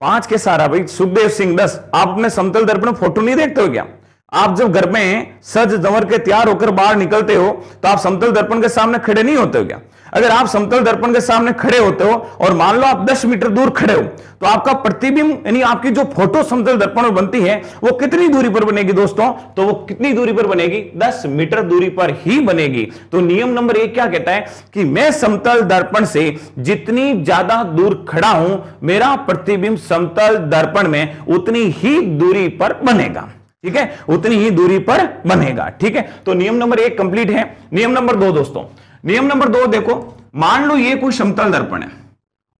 5 के सारा भाई। सुखदेव सिंह 10। आप अपने समतल दर्पण में फोटो नहीं देखते हो क्या, आप जब घर में सज संवर के तैयार होकर बाहर निकलते हो तो आप समतल दर्पण के सामने खड़े नहीं होते हो क्या? अगर आप समतल दर्पण के सामने खड़े होते हो और मान लो आप 10 मीटर दूर खड़े हो तो आपका प्रतिबिंब यानी आपकी जो फोटो समतल दर्पण में बनती है वो कितनी दूरी पर बनेगी दोस्तों? तो वो कितनी दूरी पर बनेगी? 10 मीटर दूरी पर ही बनेगी। तो नियम नंबर 1 क्या कहता है कि मैं समतल दर्पण से जितनी ज्यादा दूर खड़ा हूं मेरा प्रतिबिंब समतल दर्पण में उतनी ही दूरी पर बनेगा। ठीक है, उतनी ही दूरी पर बनेगा। ठीक है, तो नियम नंबर 1 कंप्लीट है। नियम नंबर 2 दोस्तों, नियम नंबर 2 देखो, मान लो ये कोई समतल दर्पण है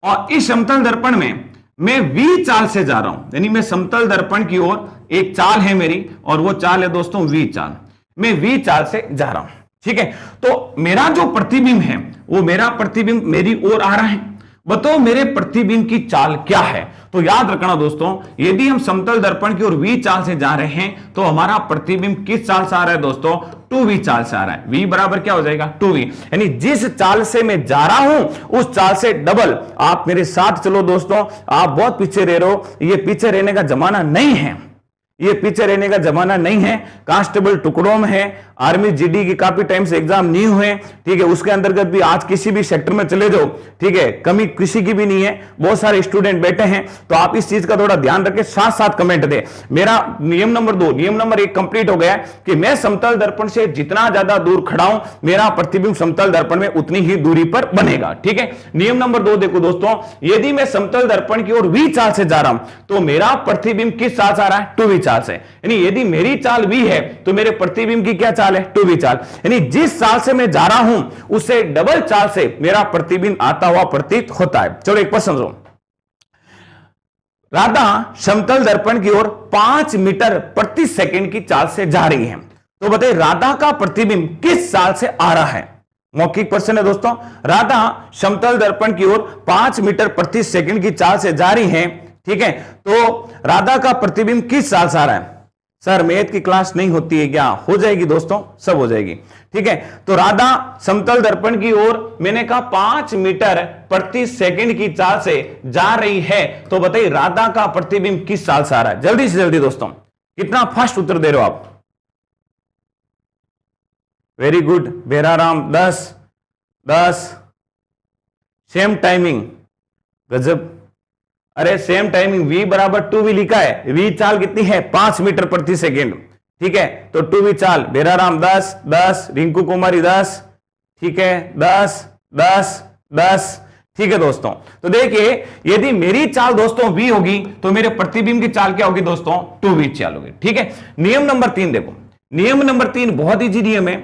और इस समतल दर्पण में मैं V चाल से जा रहा हूं, यानी मैं समतल दर्पण की ओर एक चाल है मेरी और वो चाल है दोस्तों V चाल। मैं V चाल से जा रहा हूं। ठीक है, तो मेरा जो प्रतिबिंब है वो मेरा प्रतिबिंब मेरी ओर आ रहा है। बताओ मेरे प्रतिबिंब की चाल क्या है? तो याद रखना दोस्तों, यदि हम समतल दर्पण की ओर V चाल से जा रहे हैं तो हमारा प्रतिबिंब किस चाल से आ रहा है दोस्तों? 2V चाल से आ रहा है। V बराबर क्या हो जाएगा? 2V। यानी जिस चाल से मैं जा रहा हूं उस चाल से डबल। आप मेरे साथ चलो दोस्तों, आप बहुत पीछे रह रहे हो। ये पीछे रहने का जमाना नहीं है, ये पीछे रहने का जमाना नहीं है। कांस्टेबल टुकड़ों में है, आर्मी जीडी की काफी टाइम से एग्जाम नहीं हुए। ठीक है, उसके अंतर्गत भी आज किसी भी सेक्टर में चले जाओ, ठीक है, कमी किसी की भी नहीं है। बहुत सारे स्टूडेंट बैठे हैं, तो आप इस चीज का थोड़ा ध्यान रखें, साथ साथ कमेंट दे। मेरा नियम नंबर 2, नियम नंबर 1 कंप्लीट हो गया कि मैं समतल दर्पण से जितना ज्यादा दूर खड़ा हूं मेरा प्रतिबिंब समतल दर्पण में उतनी ही दूरी पर बनेगा। ठीक है, नियम नंबर 2 देखो दोस्तों, यदि मैं समतल दर्पण की ओर V चाल से जा रहा हूं तो मेरा प्रतिबिंब किस चाल से आ रहा है? 2V चाल से। यानी यदि मेरी चाल V है तो मेरे प्रतिबिंब की क्या चाल है? 2V चाल। यानी जिस चाल से मैं जा रहा हूं उससे डबल चाल से मेरा प्रतिबिंब आता हुआ प्रतीत होता है। चलो एक प्रश्न समझो। राधा समतल दर्पण की ओर 5 मीटर प्रति सेकंड की चाल से जा रही है, तो बताइए राधा का प्रतिबिंब किस चाल से आ रहा है? मौखिक प्रश्न है दोस्तों। राधा समतल दर्पण की ओर 5 मीटर प्रति सेकंड की चाल से जा रही है, ठीक है, तो राधा का प्रतिबिंब किस चाल से आ रहा है? सर मैथ की क्लास नहीं होती है क्या? हो जाएगी दोस्तों, सब हो जाएगी। ठीक है, तो राधा समतल दर्पण की ओर मैंने कहा 5 मीटर प्रति सेकंड की चाल से जा रही है, तो बताइए राधा का प्रतिबिंब किस चाल से आ रहा है? जल्दी से जल्दी दोस्तों, कितना फास्ट उत्तर दे रहे हो आप? वेरी गुड बेराराम, 10 सेम टाइमिंग, गजब। अरे सेम टाइमिंग, V बराबर 2V लिखा है, V चाल कितनी है? 5 मीटर प्रति सेकेंड। ठीक है, तो 2V चाल, बेराराम 10, रिंकू कुमारी 10, ठीक है, 10। ठीक है दोस्तों, तो देखिए यदि मेरी चाल दोस्तों V होगी तो मेरे प्रतिबिंब की चाल क्या होगी दोस्तों? 2V चाल होगी। ठीक है, नियम नंबर 3 देखो, नियम नंबर 3 बहुत इजी नियम है।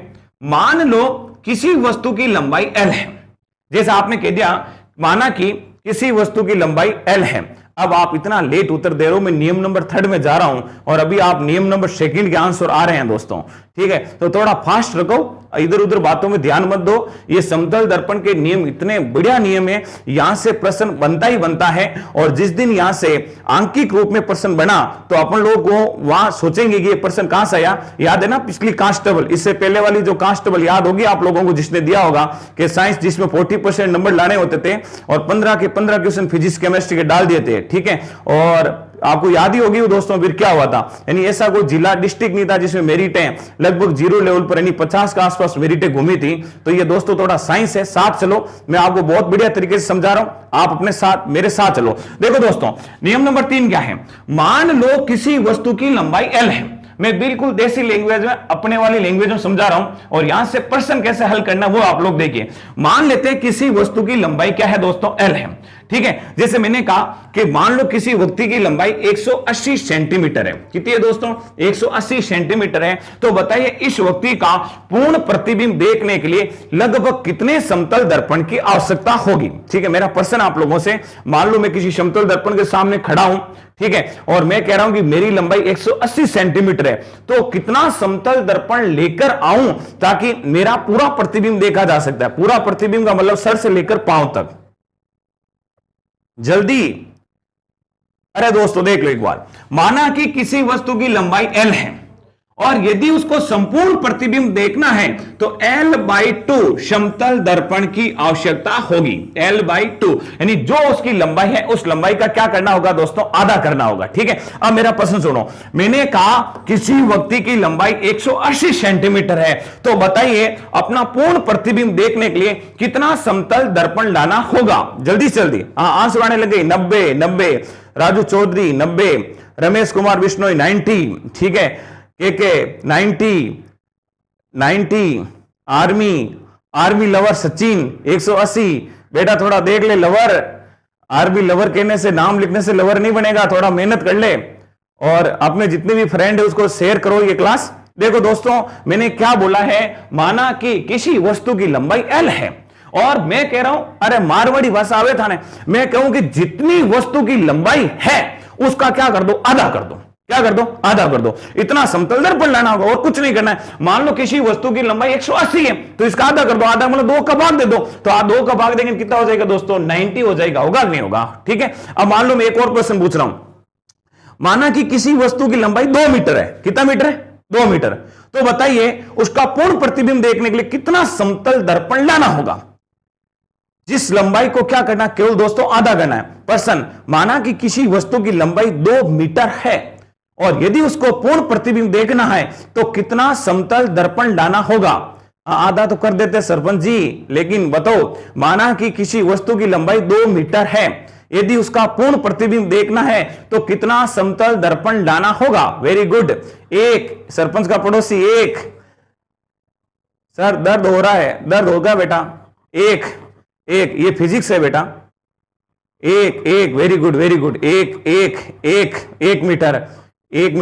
मान लो किसी वस्तु की लंबाई L है, जैसे आपने कह दिया, माना कि किसी वस्तु की लंबाई L है। अब आप इतना लेट उत्तर दे रहे हो, मैं नियम नंबर 3 में जा रहा हूं और अभी आप नियम नंबर 2 के आंसर आ रहे हैं दोस्तों। ठीक है, तो थोड़ा फास्ट रखो, इधर उधर बातों में ध्यान मत दो। ये समतल दर्पण के नियम इतने बढ़िया नियम है, यहां से प्रश्न बनता ही बनता है। और जिस दिन यहां से आंकिक रूप में प्रश्न बना तो अपन लोग को वहां सोचेंगे कि ये प्रश्न कहां से आया। याद है ना पिछली कांस्टेबल, इससे पहले वाली जो कांस्टेबल याद होगी आप लोगों को, जिसने दिया होगा कि साइंस जिसमें 40% नंबर लाने होते थे और 15 के 15 क्वेश्चन फिजिक्स केमिस्ट्री के डाल दिए थे। ठीक है, और आपको याद ही होगी वो दोस्तों फिर क्या हुआ था, यानी ऐसा कोई जिला डिस्ट्रिक्ट नहीं था जिसमें मेरिटें लगभग 0 लेवल पर यानी 50 के आसपास मेरिटें घूमी थी। तो ये दोस्तों थोड़ा साइंस है, साथ चलो, मैं आपको बहुत बढ़िया तरीके से समझा रहा हूं, आप अपने साथ मेरे साथ चलो। देखो दोस्तों, नियम नंबर 3 क्या है? मान लो किसी वस्तु की लंबाई L है, मैं बिल्कुल देसी लैंग्वेज में, अपने वाली लैंग्वेज में समझा रहा हूं और यहां से प्रश्न कैसे हल करना वो आप लोग देखिए। मान लेते हैं किसी वस्तु की लंबाई क्या है दोस्तों? L है। ठीक है, जैसे मैंने कहा कि मान लो किसी व्यक्ति की लंबाई 180 सेंटीमीटर है। कितनी है दोस्तों? 180 सेंटीमीटर है। तो बताइए इस व्यक्ति का पूर्ण प्रतिबिंब देखने के लिए लगभग कितने समतल दर्पण की आवश्यकता होगी? ठीक है, मेरा प्रश्न आप लोगों से, मान लो मैं किसी समतल दर्पण के सामने खड़ा हूं, ठीक है, और मैं कह रहा हूं कि मेरी लंबाई 180 सेंटीमीटर है, तो कितना समतल दर्पण लेकर आऊं ताकि मेरा पूरा प्रतिबिंब देखा जा सकता है? पूरा प्रतिबिंब का मतलब सर से लेकर पांव तक। जल्दी, अरे दोस्तों देख लो एक बार, माना कि किसी वस्तु की लंबाई L है और यदि उसको संपूर्ण प्रतिबिंब देखना है तो L/2 समतल दर्पण की आवश्यकता होगी। L/2 यानी जो उसकी लंबाई है उस लंबाई का क्या करना होगा दोस्तों, आधा करना होगा। ठीक है, अब मेरा प्रश्न सुनो, मैंने कहा किसी व्यक्ति की लंबाई 180 सेंटीमीटर है, तो बताइए अपना पूर्ण प्रतिबिंब देखने के लिए कितना समतल दर्पण लाना होगा। जल्दी से जल्दी आंसर आने लगे। 90, राजू चौधरी 90, रमेश कुमार बिश्नोई 90, ठीक है, के 90, आर्मी लवर सचिन 180। बेटा थोड़ा देख ले, लवर आर्मी लवर कहने से, नाम लिखने से लवर नहीं बनेगा, थोड़ा मेहनत कर ले और अपने जितने भी फ्रेंड है उसको शेयर करो ये क्लास। देखो दोस्तों, मैंने क्या बोला है, माना कि किसी वस्तु की लंबाई L है और मैं कह रहा हूं, अरे मारवाड़ी भाषा आवे था ने, मैं कहूं कि जितनी वस्तु की लंबाई है उसका क्या कर दो, आधा कर दो। क्या कर दो, आधा कर दो। इतना समतल दर्पण लाना होगा और कुछ नहीं करना है। मान लो किसी वस्तु की लंबाई 180 है तो इसका आधा कर दो, आधा मतलब 2 का भाग दे दो, तो आप 2 का भाग देंगे कितना हो जाएगा दोस्तों, 90 हो जाएगा। होगा नहीं होगा? ठीक है, अब मान लो मैं एक और क्वेश्चन पूछ रहा हूं, माना कि किसी वस्तु की लंबाई 2 मीटर है। कितना मीटर है? 2 मीटर। तो बताइए उसका पूर्ण प्रतिबिंब देखने के लिए कितना समतल दर्पण लाना होगा। जिस लंबाई को क्या करना, केवल दोस्तों आधा करना है। प्रश्न, माना कि किसी वस्तु की लंबाई 2 मीटर है और यदि उसको पूर्ण प्रतिबिंब देखना है तो कितना समतल दर्पण लाना होगा। आधा तो कर देते सरपंच जी, लेकिन बताओ, माना कि किसी वस्तु की लंबाई 2 मीटर है, यदि उसका पूर्ण प्रतिबिंब देखना है तो कितना समतल दर्पण लाना होगा। Very good. एक सरपंच का पड़ोसी, एक सर दर्द हो रहा है, दर्द होगा बेटा, एक ये फिजिक्स है बेटा, एक वेरी गुड, एक मीटर, 1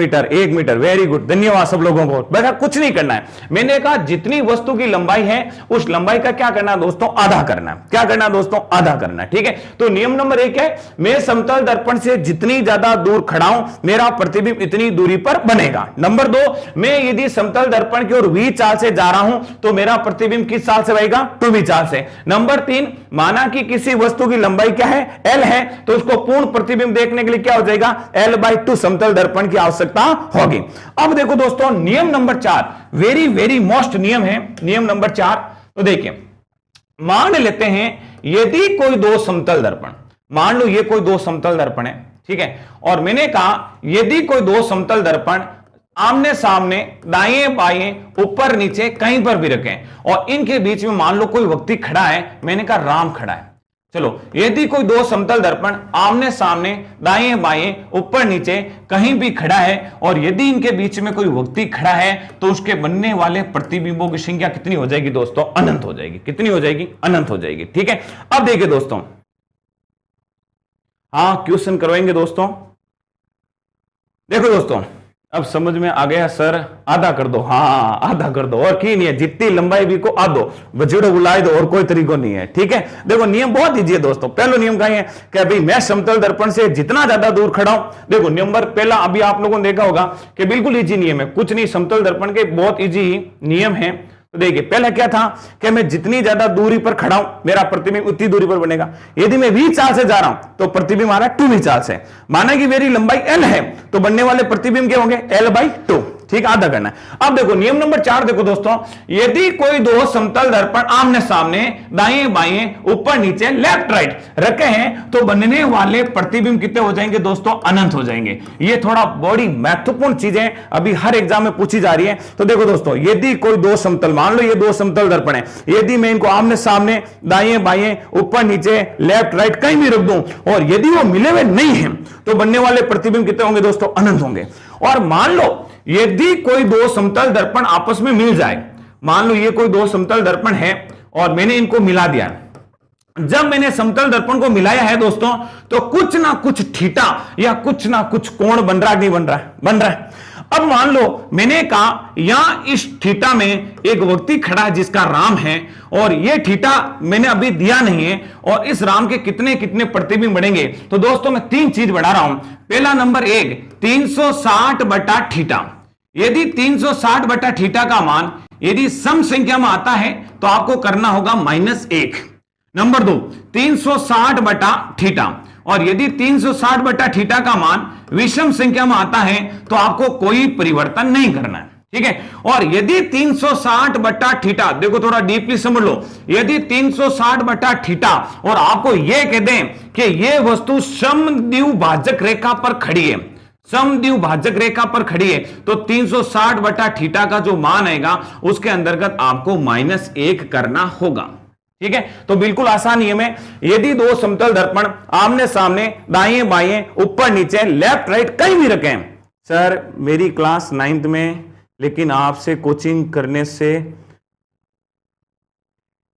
मीटर, वेरी गुड, धन्यवाद सब लोगों को। बेटा कुछ नहीं करना है, मैंने कहा जितनी वस्तु की लंबाई है उस लंबाई का क्या करना है दोस्तों, आधा करना है। क्या करना है दोस्तों, आधा करना है। ठीक है, तो नियम नंबर 1 है, मैं समतल दर्पण से जितनी ज्यादा दूर खड़ा हूं मेरा प्रतिबिंब इतनी दूरी पर बनेगा। नंबर 2, मैं यदि समतल दर्पण की ओर V चाल से जा रहा हूं तो मेरा प्रतिबिंब किस चाल से बनेगा, 2V चाल से। नंबर 3, माना कि किसी वस्तु की लंबाई क्या है, L है, तो उसको पूर्ण प्रतिबिंब देखने के लिए क्या हो जाएगा, L/2 समतल दर्पण की आवश्यकता होगी। अब देखो दोस्तों, नियम नंबर 4 वेरी मोस्ट नियम है। नियम नंबर 4, तो देखिए, मान लेते हैं यदि कोई 2 समतल दर्पण, मान लो ये कोई 2 समतल दर्पण है, ठीक है, और मैंने कहा यदि कोई 2 समतल दर्पण आमने सामने, दाएं बाएं, ऊपर नीचे कहीं पर भी रखें और इनके बीच में मान लो कोई व्यक्ति खड़ा है, मैंने कहा राम खड़ा है। चलो, यदि कोई 2 समतल दर्पण आमने सामने, दाएं बाएं, ऊपर नीचे कहीं भी खड़ा है और यदि इनके बीच में कोई व्यक्ति खड़ा है तो उसके बनने वाले प्रतिबिंबों की संख्या कितनी हो जाएगी दोस्तों, अनंत हो जाएगी। कितनी हो जाएगी, अनंत हो जाएगी। ठीक है, अब देखिए दोस्तों, हाँ क्वेश्चन करवाएंगे दोस्तों। देखो दोस्तों, अब समझ में आ गया सर, आधा कर दो, हाँ आधा कर दो, और की नहीं है, जितनी लंबाई भी को आधो, बजड़ो बुलाई दो, और कोई तरीको नहीं है। ठीक है, देखो नियम बहुत इजी है दोस्तों। पहला नियम क्या है कि भाई मैं समतल दर्पण से जितना ज्यादा दूर खड़ा हूं, देखो नंबर पहला अभी आप लोगों ने देखा होगा कि बिल्कुल इजी नियम है, कुछ नहीं, समतल दर्पण के बहुत इजी नियम है। तो देखिए पहला क्या था कि मैं जितनी ज्यादा दूरी पर खड़ा हूं मेरा प्रतिबिंब उतनी दूरी पर बनेगा। यदि मैं V चाल से जा रहा हूं तो प्रतिबिंब आ रहा है 2V चाल से। माना कि मेरी लंबाई L है तो बनने वाले प्रतिबिंब क्या होंगे, L/2। ठीक, आधा करना है। अब देखो नियम नंबर 4 देखो दोस्तों, यदि कोई 2 समतल दर्पण आमने सामने, दाएं बाएं, ऊपर नीचे, लेफ्ट राइट रखे हैं तो बनने वाले प्रतिबिंब कितने हो जाएंगे दोस्तों, अनंत हो जाएंगे। ये थोड़ा बड़ी महत्वपूर्ण चीजें अभी हर एग्जाम में पूछी जा रही है। तो देखो दोस्तों, यदि कोई 2 समतल, मान लो ये 2 समतल दर्पण है, यदि मैं इनको आमने सामने, दाएं बाएं, ऊपर नीचे, लेफ्ट राइट कहीं भी रख दूं और यदि वो मिले हुए नहीं है तो बनने वाले प्रतिबिंब कितने होंगे दोस्तों, अनंत होंगे। और मान लो यदि कोई 2 समतल दर्पण आपस में मिल जाए, मान लो ये कोई 2 समतल दर्पण है और मैंने इनको मिला दिया, जब मैंने समतल दर्पण को मिलाया है दोस्तों तो कुछ ना कुछ थीटा या कुछ ना कुछ कोण बन रहा है, नहीं बन रहा है, बन रहा है। अब मान लो मैंने कहा यहां इस थीटा में एक व्यक्ति खड़ा है जिसका राम है और ये थीटा मैंने अभी दिया नहीं है और इस राम के कितने कितने प्रतिबिंब बढ़ेंगे। तो दोस्तों मैं 3 चीज बढ़ा रहा हूं। पहला नंबर 1, 360/थीटा। यदि 360/थीटा का मान यदि सम संख्या में आता है तो आपको करना होगा -1। नंबर 2, 360/थीटा, और यदि 360/थीटा का मान विषम संख्या में आता है तो आपको कोई परिवर्तन नहीं करना है। ठीक है। और यदि 360 बटा थीटा, देखो थोड़ा डीपली समझ लो, यदि 360 बटा थीटा और आपको यह कह दें कि यह वस्तु समद्विभाजक रेखा पर खड़ी है, समद्विभाजक रेखा पर खड़ी है, तो 360 बटा थीटा का जो मान आएगा उसके अंतर्गत आपको -1 करना होगा। ठीक है, तो बिल्कुल आसान नियम है। यदि दो समतल दर्पण आमने सामने, दाएं बाएं, ऊपर नीचे, लेफ्ट राइट कहीं भी रखें, सर मेरी क्लास 9th में, लेकिन आपसे कोचिंग करने से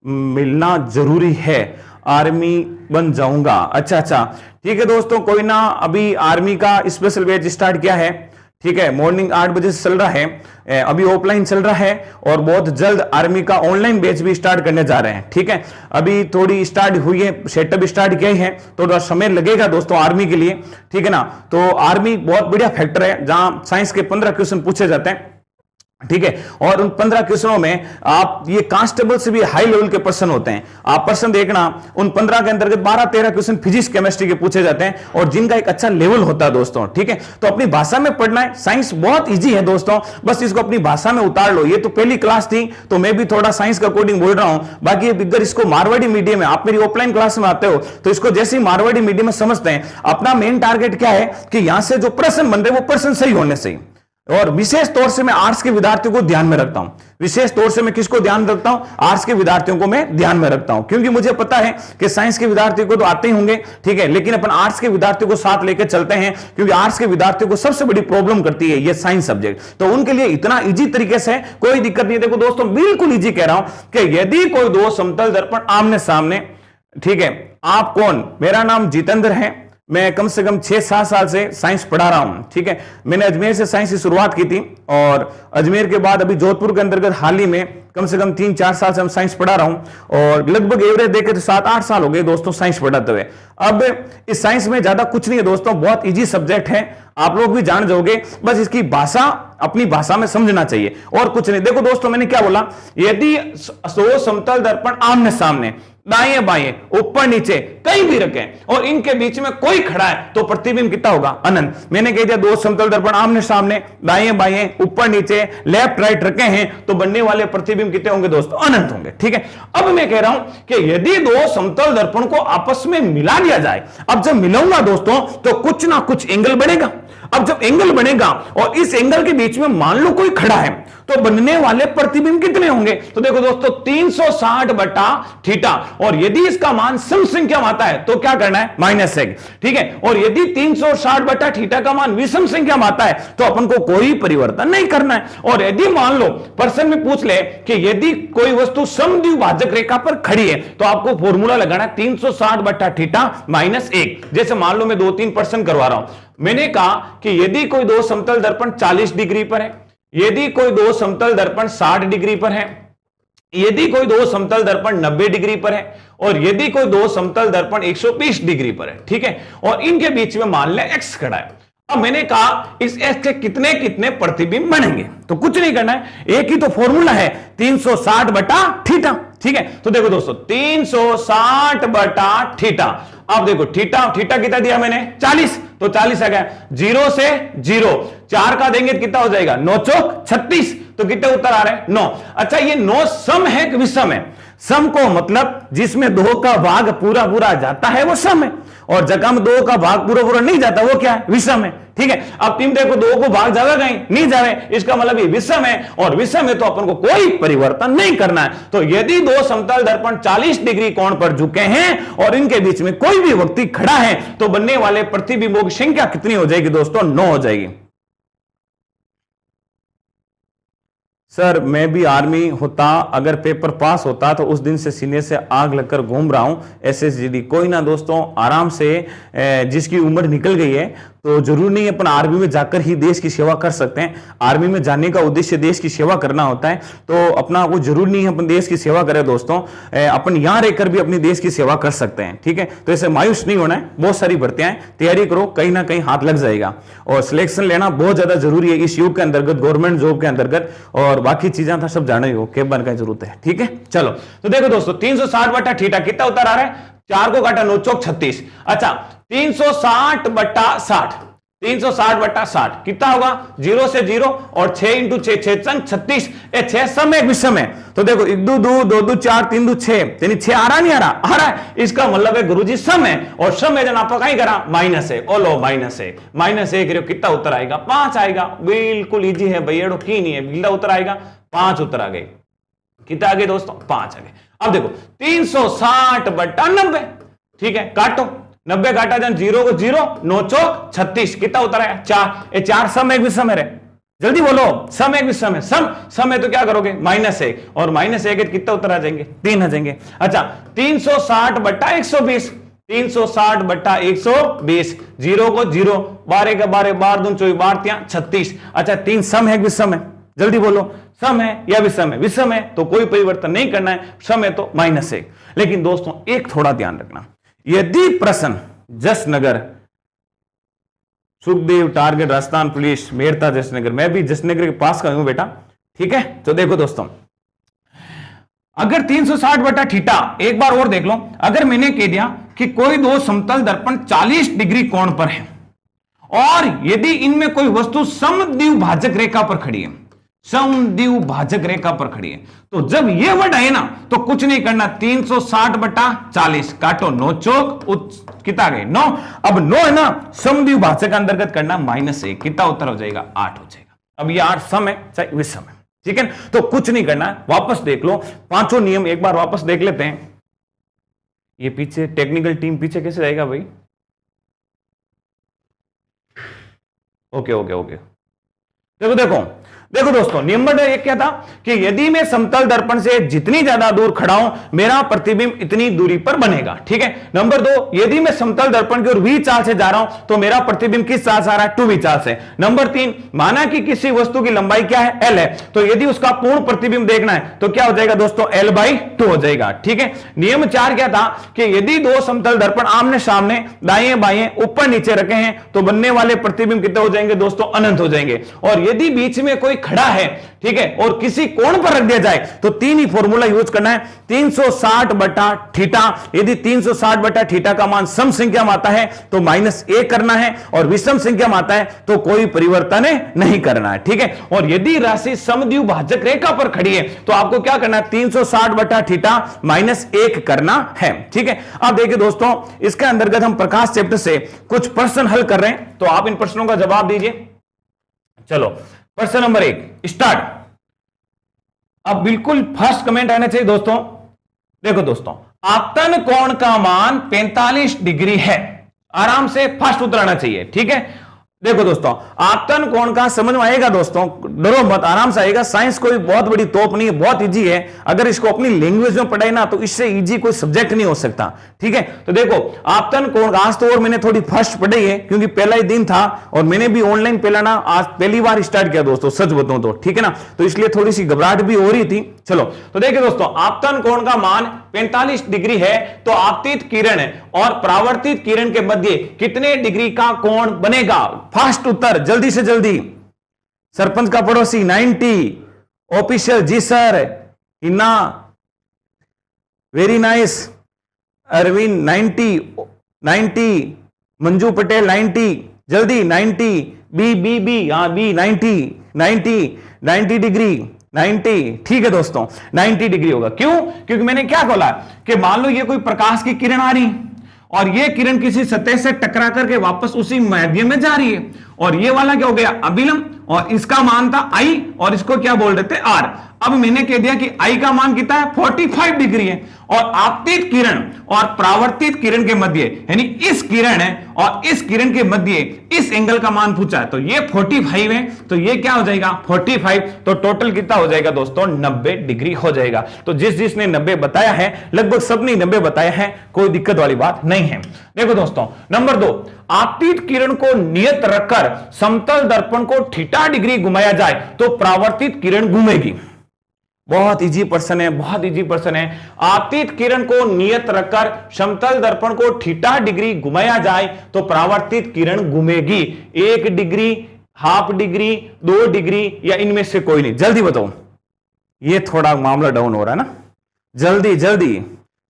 मिलना जरूरी है, आर्मी बन जाऊंगा। अच्छा, ठीक है दोस्तों, कोई ना, अभी आर्मी का स्पेशल बैच स्टार्ट किया है। ठीक है, मॉर्निंग 8 बजे से चल रहा है, अभी ऑफलाइन चल रहा है और बहुत जल्द आर्मी का ऑनलाइन बैच भी स्टार्ट करने जा रहे हैं। ठीक है, अभी थोड़ी स्टार्ट हुई है, सेटअप स्टार्ट किए हैं, थोड़ा समय लगेगा दोस्तों आर्मी के लिए। ठीक है ना, तो आर्मी बहुत बढ़िया फैक्टर है जहां साइंस के 15 क्वेश्चन पूछे जाते हैं। ठीक है, और उन 15 क्वेश्चनों में आप ये कांस्टेबल से भी हाई लेवल के प्रश्न होते हैं। आप प्रश्न देखना, उन 15 के अंतर्गत 12-13 क्वेश्चन फिजिक्स केमिस्ट्री के पूछे जाते हैं और जिनका एक अच्छा लेवल होता है दोस्तों। ठीक है, तो अपनी भाषा में पढ़ना है, साइंस बहुत इजी है दोस्तों, बस इसको अपनी भाषा में उतार लो। ये तो पहली क्लास थी तो मैं भी थोड़ा साइंस का कोडिंग बोल रहा हूं, बाकी अगर इसको मारवाड़ी मीडियम में, आप मेरी ऑफलाइन क्लास में आते हो तो इसको जैसे ही मारवाड़ी मीडियम में समझते हैं, अपना मेन टारगेट क्या है कि यहां से जो प्रश्न बन रहे वो प्रश्न सही होने से। और विशेष तौर से मैं आर्ट्स के विद्यार्थियों को ध्यान में रखता हूं, विशेष तौर से मैं किसको ध्यान रखता हूं, आर्ट्स के विद्यार्थियों को मैं ध्यान में रखता हूं, क्योंकि मुझे पता है कि साइंस के विद्यार्थियों को तो आते ही होंगे। ठीक है, लेकिन अपन आर्ट्स के विद्यार्थियों को साथ लेकर चलते हैं, क्योंकि आर्ट्स के विद्यार्थियों को सबसे बड़ी प्रॉब्लम करती है ये साइंस सब्जेक्ट, तो उनके लिए इतना इजी तरीके से कोई दिक्कत नहीं है। देखो दोस्तों, बिल्कुल इजी कह रहा हूं कि यदि कोई दो समतल दर्पण आमने सामने, ठीक है, आप कौन, मेरा नाम जितेंद्र है, मैं कम से कम 6-7 साल से साइंस पढ़ा रहा हूं। ठीक है, मैंने अजमेर से साइंस की शुरुआत की थी और अजमेर के बाद अभी जोधपुर के अंतर्गत हाल ही में कम से कम 3-4 साल से हम साइंस पढ़ा रहा हूं और लगभग एवरेज देखे तो 7-8 साल हो गए दोस्तों साइंस पढ़ाते हुए। अब इस साइंस में ज्यादा कुछ नहीं है दोस्तों, बहुत इजी सब्जेक्ट है, आप लोग भी जान जाओगे, बस इसकी भाषा अपनी भाषा में समझना चाहिए और कुछ नहीं। देखो दोस्तों, मैंने क्या बोला, यदि दो समतल दर्पण आमने सामने, दाएं बाएं, ऊपर नीचे कहीं भी रखें और इनके बीच में कोई खड़ा है तो प्रतिबिंब कितना होगा, अनंत। मैंने कह दिया दो समतल दर्पण आमने सामने, दाएं बाएं, ऊपर नीचे, लेफ्ट राइट रखे हैं तो बनने वाले प्रतिबिंब कितने होंगे दोस्तों, अनंत होंगे। ठीक है, अब मैं कह रहा हूं कि यदि दो समतल दर्पण को आपस में मिला दिया जाए, अब जब मिलाऊंगा दोस्तों तो कुछ ना कुछ एंगल बनेगा। अब जब एंगल बनेगा और इस एंगल के बीच में मान लो कोई खड़ा है तो बनने वाले प्रतिबिंब कितने होंगे, तो देखो दोस्तों 360 बटा थीटा, और यदि इसका मान सम संख्या में आता है तो क्या करना है, -1। ठीक है, और यदि 360 बटा थीटा का मान विषम संख्या में आता है तो अपन को कोई परिवर्तन नहीं करना है। और यदि मान लो प्रश्न में पूछ ले कि यदि कोई वस्तु समद्विभाजक रेखा पर खड़ी है तो आपको फॉर्मूला लगाना है 360 बटा थीटा -1। जैसे मान लो मैं 2-3 प्रश्न करवा रहा हूं, मैंने कहा कि यदि कोई दो समतल दर्पण 40 डिग्री पर है, यदि कोई दो समतल दर्पण 60 डिग्री पर है, यदि कोई दो समतल दर्पण 90 डिग्री पर है और यदि कोई दो समतल दर्पण 120 डिग्री पर है। ठीक है, और इनके बीच में मान लें x खड़ा है। अब मैंने कहा इस x के कितने कितने प्रतिबिंब बनेंगे, तो कुछ नहीं करना है, एक ही तो फॉर्मूला है 360 बटा थीटा। ठीक है, तो देखो दोस्तों 360 बटा थीटा, अब देखो थीटा कितना दिया मैंने 40, तो 40 आ गया, 0 से 0, 4 का देंगे कितना हो जाएगा, 9 चौक 36, तो कितने उत्तर आ रहे हैं 9। अच्छा, ये 9 सम है कि विषम है, सम को मतलब जिसमें 2 का भाग पूरा पूरा जाता है वो सम है, और जगह में 2 का भाग पूरा पूरा नहीं जाता वो क्या है, विषम है। ठीक है, अब तुम देखो 2 को भाग जाएगा कहीं नहीं जावे, इसका मतलब ये विषम है, और विषम है तो अपन को कोई परिवर्तन नहीं करना है। तो यदि दो समतल दर्पण 40 डिग्री कोण पर झुके हैं और इनके बीच में कोई भी व्यक्ति खड़ा है तो बनने वाले प्रतिबिंबों की संख्या कितनी हो जाएगी दोस्तों, 9 हो जाएगी। सर मैं भी आर्मी होता, अगर पेपर पास होता तो उस दिन से सीने से आग लगकर घूम रहा हूं, SSGD। कोई ना दोस्तों, आराम से, जिसकी उम्र निकल गई है तो जरूर नहीं अपन आर्मी में जाकर ही देश की सेवा कर सकते हैं। आर्मी में जाने का उद्देश्य देश की सेवा करना होता है, तो अपना वो जरूर नहीं है अपन देश की सेवा करें दोस्तों, अपन यहां रहकर भी अपनी देश की सेवा कर सकते हैं। ठीक है, तो ऐसे मायूस नहीं होना है, बहुत सारी भर्तियां हैं, तैयारी करो, कहीं ना कहीं हाथ लग जाएगा, और सिलेक्शन लेना बहुत ज्यादा जरूरी है इस युग के अंतर्गत, गवर्नमेंट जॉब के अंतर्गत, और बाकी चीजें था सब जाने हो के बनने की जरूरत है। ठीक है, चलो तो देखो दोस्तों 360 बटा थीटा कितना उत्तर आ रहा है, 4 को काटा 9 चौक 36। अच्छा, 360 बटा 60, 360/60 कितना होगा? 0 से 0 और 6 इंटू 6 6 36, 6 सम है विषम है। तो देखो 1 2 2 2 2 4 3 2 6, यानी 6 आ रहा नहीं आ रहा? आ रहा है। इसका मतलब है गुरुजी सम है, और सम है जन आप कहीं करा माइनस है। ओ लो माइनस है, -1 कितना उत्तर आएगा? 5 आएगा। बिल्कुल इजी है भैया, की नहीं है, बिल्कुल उत्तर आएगा 5 उत्तर आ गए। कितना आ गए दोस्तों? 5 आ गए। अब देखो 360/90, ठीक है, काटो 90 काटा जान 0 को 0 9 चौक 36, कितना उत्तर आया? 4। ये 4 सम एक विषम है रे, जल्दी बोलो, सम एक विषम है। सम है तो क्या करोगे? -1, और -1 कितना उत्तर आ जाएंगे? 3 आ जाएंगे। अच्छा 360/120, 360/120, 0 को 0, 12 का 12, 12 दून 24, 12 36। अच्छा 3 सम है विषम है, जल्दी बोलो, सम है या विषम है? विषम है तो कोई परिवर्तन नहीं करना है, सम है तो -1। लेकिन दोस्तों एक थोड़ा ध्यान रखना, यदि प्रश्न जसनगर, सुखदेव टारगेट राजस्थान पुलिस मेरता जसनगर, मैं भी जसनगर के पास का हूं बेटा, ठीक है। तो देखो दोस्तों, अगर 360/θ, एक बार और देख लो, अगर मैंने कह दिया कि कोई दो समतल दर्पण 40 डिग्री कोण पर है, और यदि इनमें कोई वस्तु समद्विभाजक रेखा पर खड़ी है, समद्विभाजक रेखा पर खड़ी है, तो जब ये वर्ड है ना तो कुछ नहीं करना, 360/40 काटो, 9 चौक कितना गए? 9। अब 9 है ना, समद्विभाजक अंतर्गत करना -1, कितना उत्तर हो जाएगा? 8 हो जाएगा। अब ये 8 सम है चाहे विषम है, ठीक है। तो कुछ नहीं करना, वापस देख लो, पांचों नियम एक बार वापस देख लेते हैं। ये पीछे टेक्निकल टीम पीछे कैसे जाएगा भाई? ओके ओके ओके, देखो दोस्तों, नियम नंबर 1 क्या था कि यदि मैं समतल दर्पण से जितनी ज्यादा दूर खड़ा हूं, मेरा प्रतिबिंब इतनी दूरी पर बनेगा, ठीक है। नंबर 2, यदि मैं समतल दर्पण की ओर v चाल से जा रहा हूं तो मेरा प्रतिबिंब किस चाल से आ रहा है? 2v चाल से। नंबर 3, माना कि किसी वस्तु की लंबाई क्या है? l है, तो यदि उसका पूर्ण प्रतिबिंब देखना है तो क्या हो जाएगा दोस्तों? l/2 हो जाएगा, ठीक है। नियम 4 क्या था कि यदि दो समतल दर्पण आमने सामने दाएं बाएं ऊपर नीचे रखे हैं तो बनने वाले प्रतिबिंब कितने हो जाएंगे दोस्तों? अनंत हो जाएंगे। और यदि बीच में कोई खड़ा है, ठीक है, और किसी कोण पर रख दिया जाए तो 3 ही फॉर्मूला यूज करना है, 360/θ। यदि 360/θ का मान सम संख्या में आता है तो -1 करना है, और विषम संख्या में आता है तो कोई परिवर्तन नहीं करना है, ठीक है। और यदि राशि समद्विभाजक रेखा पर खड़ी है तो आपको क्या करना है? 360/θ -1 करना है, ठीक है। अब देखिए दोस्तों, इसके अंतर्गत हम प्रकाश चैप्टर से कुछ प्रश्न हल कर रहे हैं, तो आप इन प्रश्नों का जवाब दीजिए। चलो प्रश्न नंबर 1 स्टार्ट। अब बिल्कुल फर्स्ट कमेंट आना चाहिए दोस्तों। देखो दोस्तों, आपतन कोण का मान 45 डिग्री है, आराम से फर्स्ट उत्तर आना चाहिए, ठीक है। देखो दोस्तों, आपतन कोण का समझ में आएगा दोस्तों, डरो मत, आराम से आएगा। साइंस कोई बहुत बड़ी तोप नहीं है, बहुत इजी है। अगर इसको अपनी लैंग्वेज में पढ़ाई ना तो इससे इजी कोई सब्जेक्ट नहीं हो सकता, ठीक है। तो देखो आपतन कोण, आज तो और मैंने थोड़ी फर्स्ट पढ़ी है क्योंकि पहला ही दिन था और मैंने भी ऑनलाइन पहला ना आज पहली बार स्टार्ट किया दोस्तों, सच बताऊं तो, ठीक है ना। तो इसलिए थोड़ी सी घबराहट भी हो रही थी। चलो तो देखिए दोस्तों, आपतन कोण का मान 45 डिग्री है, तो आपतित किरण और परावर्तित किरण के मध्य कितने डिग्री का कोण बनेगा? फर्स्ट उत्तर जल्दी से जल्दी। सरपंच का पड़ोसी 90, ऑफिशियल जी सर, इन्ना वेरी नाइस, अरविंद 90, मंजू पटेल 90, जल्दी 90, बी हाँ बी 90 डिग्री 90, ठीक है दोस्तों, 90 डिग्री होगा। क्यों? क्योंकि मैंने क्या बोला कि मान लो ये कोई प्रकाश की किरण आ रही और ये किरण किसी सतह से टकरा करके वापस उसी माध्यम में जा रही है, और ये वाला क्या हो गया? अभिलंब, और इसका मान था I और इसको क्या बोल रहे थे? R। अब मैंने कह दिया कि I का मान कितना है? 45 डिग्री है, और आपतित किरण और परावर्तित किरण के मध्य, यानी इस किरण है और इस किरण के मध्य इस एंगल का मान पूछा है, तो ये 45 है, तो ये क्या हो जाएगा? 45, तो टोटल कितना हो जाएगा दोस्तों? 90 डिग्री हो जाएगा। तो जिसने 90 बताया है, लगभग सबने 90 बताया है, कोई दिक्कत वाली बात नहीं है। देखो दोस्तों, नंबर 2, आपतित किरण को नियत रखकर समतल दर्पण को θ डिग्री घुमाया जाए तो परावर्तित किरण घूमेगी। बहुत इजी प्रश्न है, बहुत इजी प्रश्न है। आपतित किरण को नियत रखकर समतल दर्पण को θ डिग्री घुमाया जाए तो परावर्तित किरण घूमेगी। 1 डिग्री, हाफ डिग्री, 2 डिग्री, या इनमें से कोई नहीं? जल्दी बताओ, ये थोड़ा मामला डाउन हो रहा है ना, जल्दी जल्दी।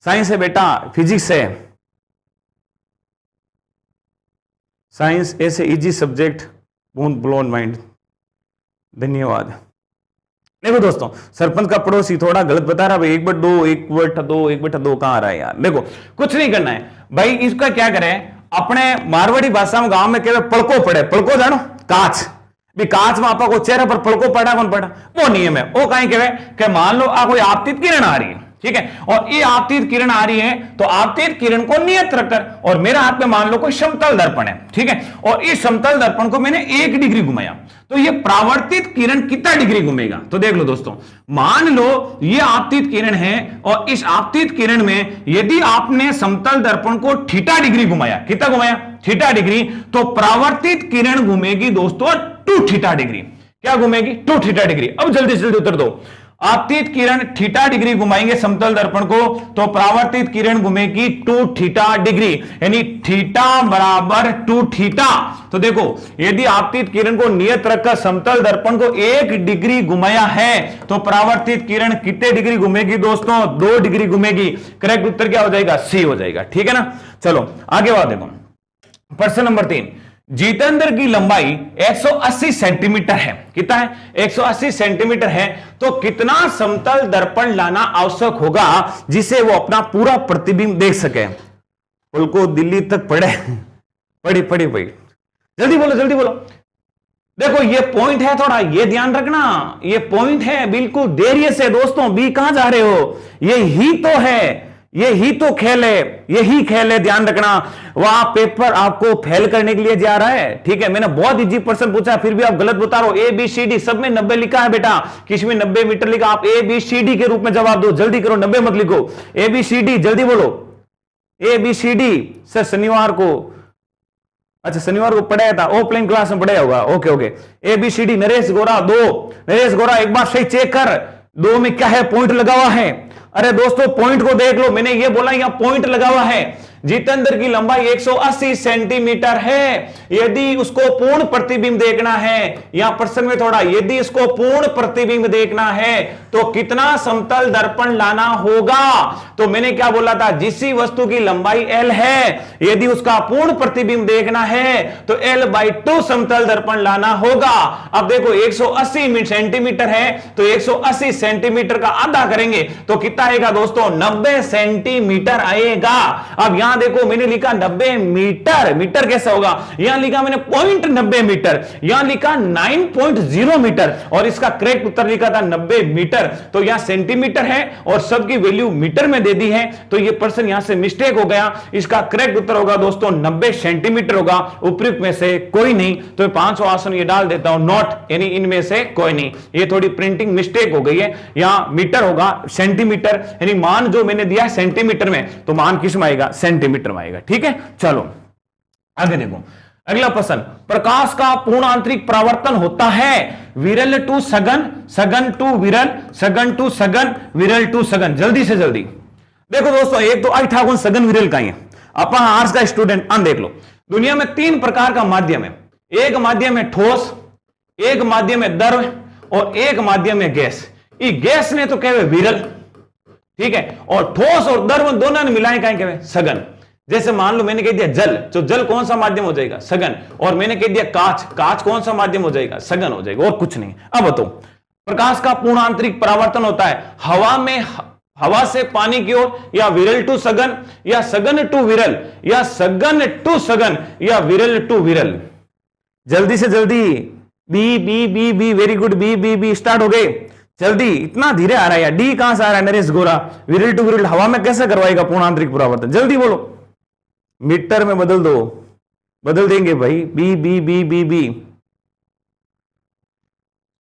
साइंस है बेटा, फिजिक्स है, साइंस ऐसे इजी सब्जेक्ट, बूंद ब्लोन माइंड। धन्यवाद। देखो दोस्तों, सरपंच का पड़ोसी थोड़ा गलत बता रहा है, 1/2 1/2 कहां आ रहा है यार। देखो कुछ नहीं करना है भाई, इसका क्या करें, अपने मारवाड़ी भाषा में गांव में कहते पड़को पड़े, पड़को जानो काच भी, काच में आपा को चेहरे पर पड़को पड़ा, कौन पड़ा, वो नियम है। वो कहीं कहे कि मान लो कोई आपतित किरण आ रही है, ठीक है, और ये आपतित किरण आ रही है, तो आपतित किरण को नियत रखकर, और मेरा हाथ में मान लो कोई समतल दर्पण है, ठीक है, और इस समतल दर्पण को मैंने 1 डिग्री घुमाया, तो ये परावर्तित किरण कितना डिग्री घूमेगा, तो देख लो दोस्तों, मान लो ये आपतित किरण है, और इस आपतित किरण में यदि आपने समतल दर्पण को थीटा डिग्री घुमाया, कितना घुमाया, थीटा डिग्री, तो परावर्तित किरण घूमेगी दोस्तों 2 थीटा डिग्री। क्या घूमेगी, 2 थीटा डिग्री। अब जल्दी से जल्दी उत्तर दो, आपतित किरण थीटा डिग्री घुमाएंगे समतल दर्पण को, तो परावर्तित किरण घूमेगी 2 थीटा डिग्री, यानी थीटा बराबर 2 थीटा। तो देखो यदि आपतित किरण को नियत रखकर समतल दर्पण को 1 डिग्री घुमाया है, तो परावर्तित किरण कितने डिग्री घूमेगी दोस्तों, 2 डिग्री घूमेगी। करेक्ट उत्तर क्या हो जाएगा, सी हो जाएगा, ठीक है ना। चलो आगे बात देखो, प्रश्न नंबर 3, जितेंद्र की लंबाई 180 सेंटीमीटर है, कितना है, 180 सेंटीमीटर है, तो कितना समतल दर्पण लाना आवश्यक होगा जिसे वो अपना पूरा प्रतिबिंब देख सके। पुल को दिल्ली तक पढ़े, पढ़ी भाई, जल्दी बोलो जल्दी बोलो। देखो ये पॉइंट है, थोड़ा ये ध्यान रखना, ये पॉइंट है, बिल्कुल धैर्य से दोस्तों। बी कहां जा रहे हो, ये ही तो है, यही तो खेल है, यही खेल है, ध्यान रखना। वहां पेपर आपको फेल करने के लिए जा रहा है, ठीक है। मैंने बहुत इजी प्रश्न पूछा, फिर भी आप गलत बता रहे हो। ABCD सब में 90 लिखा है बेटा, किसी में 90 मीटर लिखा, आप ABCD के रूप में जवाब दो, जल्दी करो, 90 मत लिखो, ABCD जल्दी बोलो, ABCD। सर शनिवार को, अच्छा शनिवार को पढ़ाया था, ऑफलाइन क्लास में पढ़ाया होगा, ओके। ABCD, नरेश गोरा 2, नरेश गोरा एक बार सही चेक कर, 2 में क्या है, पॉइंट लगा हुआ है। अरे दोस्तों पॉइंट को देख लो, मैंने ये बोला यहां पॉइंट लगा हुआ है। जितेंद्र की लंबाई 180 सेंटीमीटर है, यदि उसको पूर्ण प्रतिबिंब देखना है, यहां प्रश्न में थोड़ा, यदि इसको पूर्ण प्रतिबिंब देखना है तो कितना समतल दर्पण लाना होगा। तो मैंने क्या बोला था, जिस वस्तु की लंबाई L है, यदि उसका पूर्ण प्रतिबिंब देखना है तो L/2 समतल दर्पण लाना होगा। अब देखो 180 सेंटीमीटर है, तो 180 सेंटीमीटर का आधा करेंगे तो कितना आएगा दोस्तों, 90 सेंटीमीटर आएगा। अब यहां देखो मैंने लिखा 90 मीटर, मीटर कैसा होगा, यहां लिखा मैंने 0.90 मीटर, यहां लिखा 9.0 मीटर, और इसका करेक्ट उत्तर लिखा था 90 मीटर। तो यहां सेंटीमीटर है और सबकी वैल्यू मीटर में दे दी है, तो ये पर्सन यहां से मिस्टेक हो गया। इसका करेक्ट उत्तर होगा दोस्तों 90 सेंटीमीटर होगा, उपयुक्त में से कोई नहीं। तो 500 आसन ये डाल देता हूं, नॉट, यानी इनमें से कोई नहीं। ये थोड़ी प्रिंटिंग मिस्टेक हो गई है, यहां मीटर होगा, सेंटीमीटर, यानी मान जो मैंने दिया है सेंटीमीटर में, तो मान किस में आएगा, सेंटीमीटर में आएगा, ठीक है। चलो आगे देखो, अगला प्रश्न, प्रकाश का पूर्ण आंतरिक परावर्तन होता है विरल टू सघन, सघन टू विरल, सघन टू सघन, विरल टू सघन। जल्दी से जल्दी देखो दोस्तों, एक तो आई ठाकुर सघन विरल का ही है, अपन आर्ट्स का स्टूडेंट अन देख लो। दुनिया में 3 प्रकार का माध्यम है, एक माध्यम है ठोस, एक माध्यम है द्रव, और एक माध्यम है गैस। ये गैस ने तो कहे विरल, ठीक है, और ठोस और द्रव दोनों ने मिलाए कहें कहे सघन। जैसे मान लो मैंने कह दिया जल, तो जल कौन सा माध्यम हो जाएगा, सघन, और मैंने कह दिया कांच, कांच कौन सा माध्यम हो जाएगा, सघन हो जाएगा, और कुछ नहीं। अब बताओ, प्रकाश का पूर्ण आंतरिक परावर्तन होता है हवा में, हवा से पानी की ओर, या विरल टू सघन, या सघन टू विरल, या सघन टू सघन, या विरल टू विरल। जल्दी से जल्दी, बी बी बी बी, वेरी गुड, बी बी बी स्टार्ट हो गए, जल्दी, इतना धीरे आ रहा है यार। डी कहां से आ रहा है, नरेश गोरा, विरल टू विरल हवा में कैसे करवाएगा पूर्ण आंतरिक परावर्तन, जल्दी बोलो, मीटर में बदल दो, बदल देंगे भाई। बी बी बी बी बी,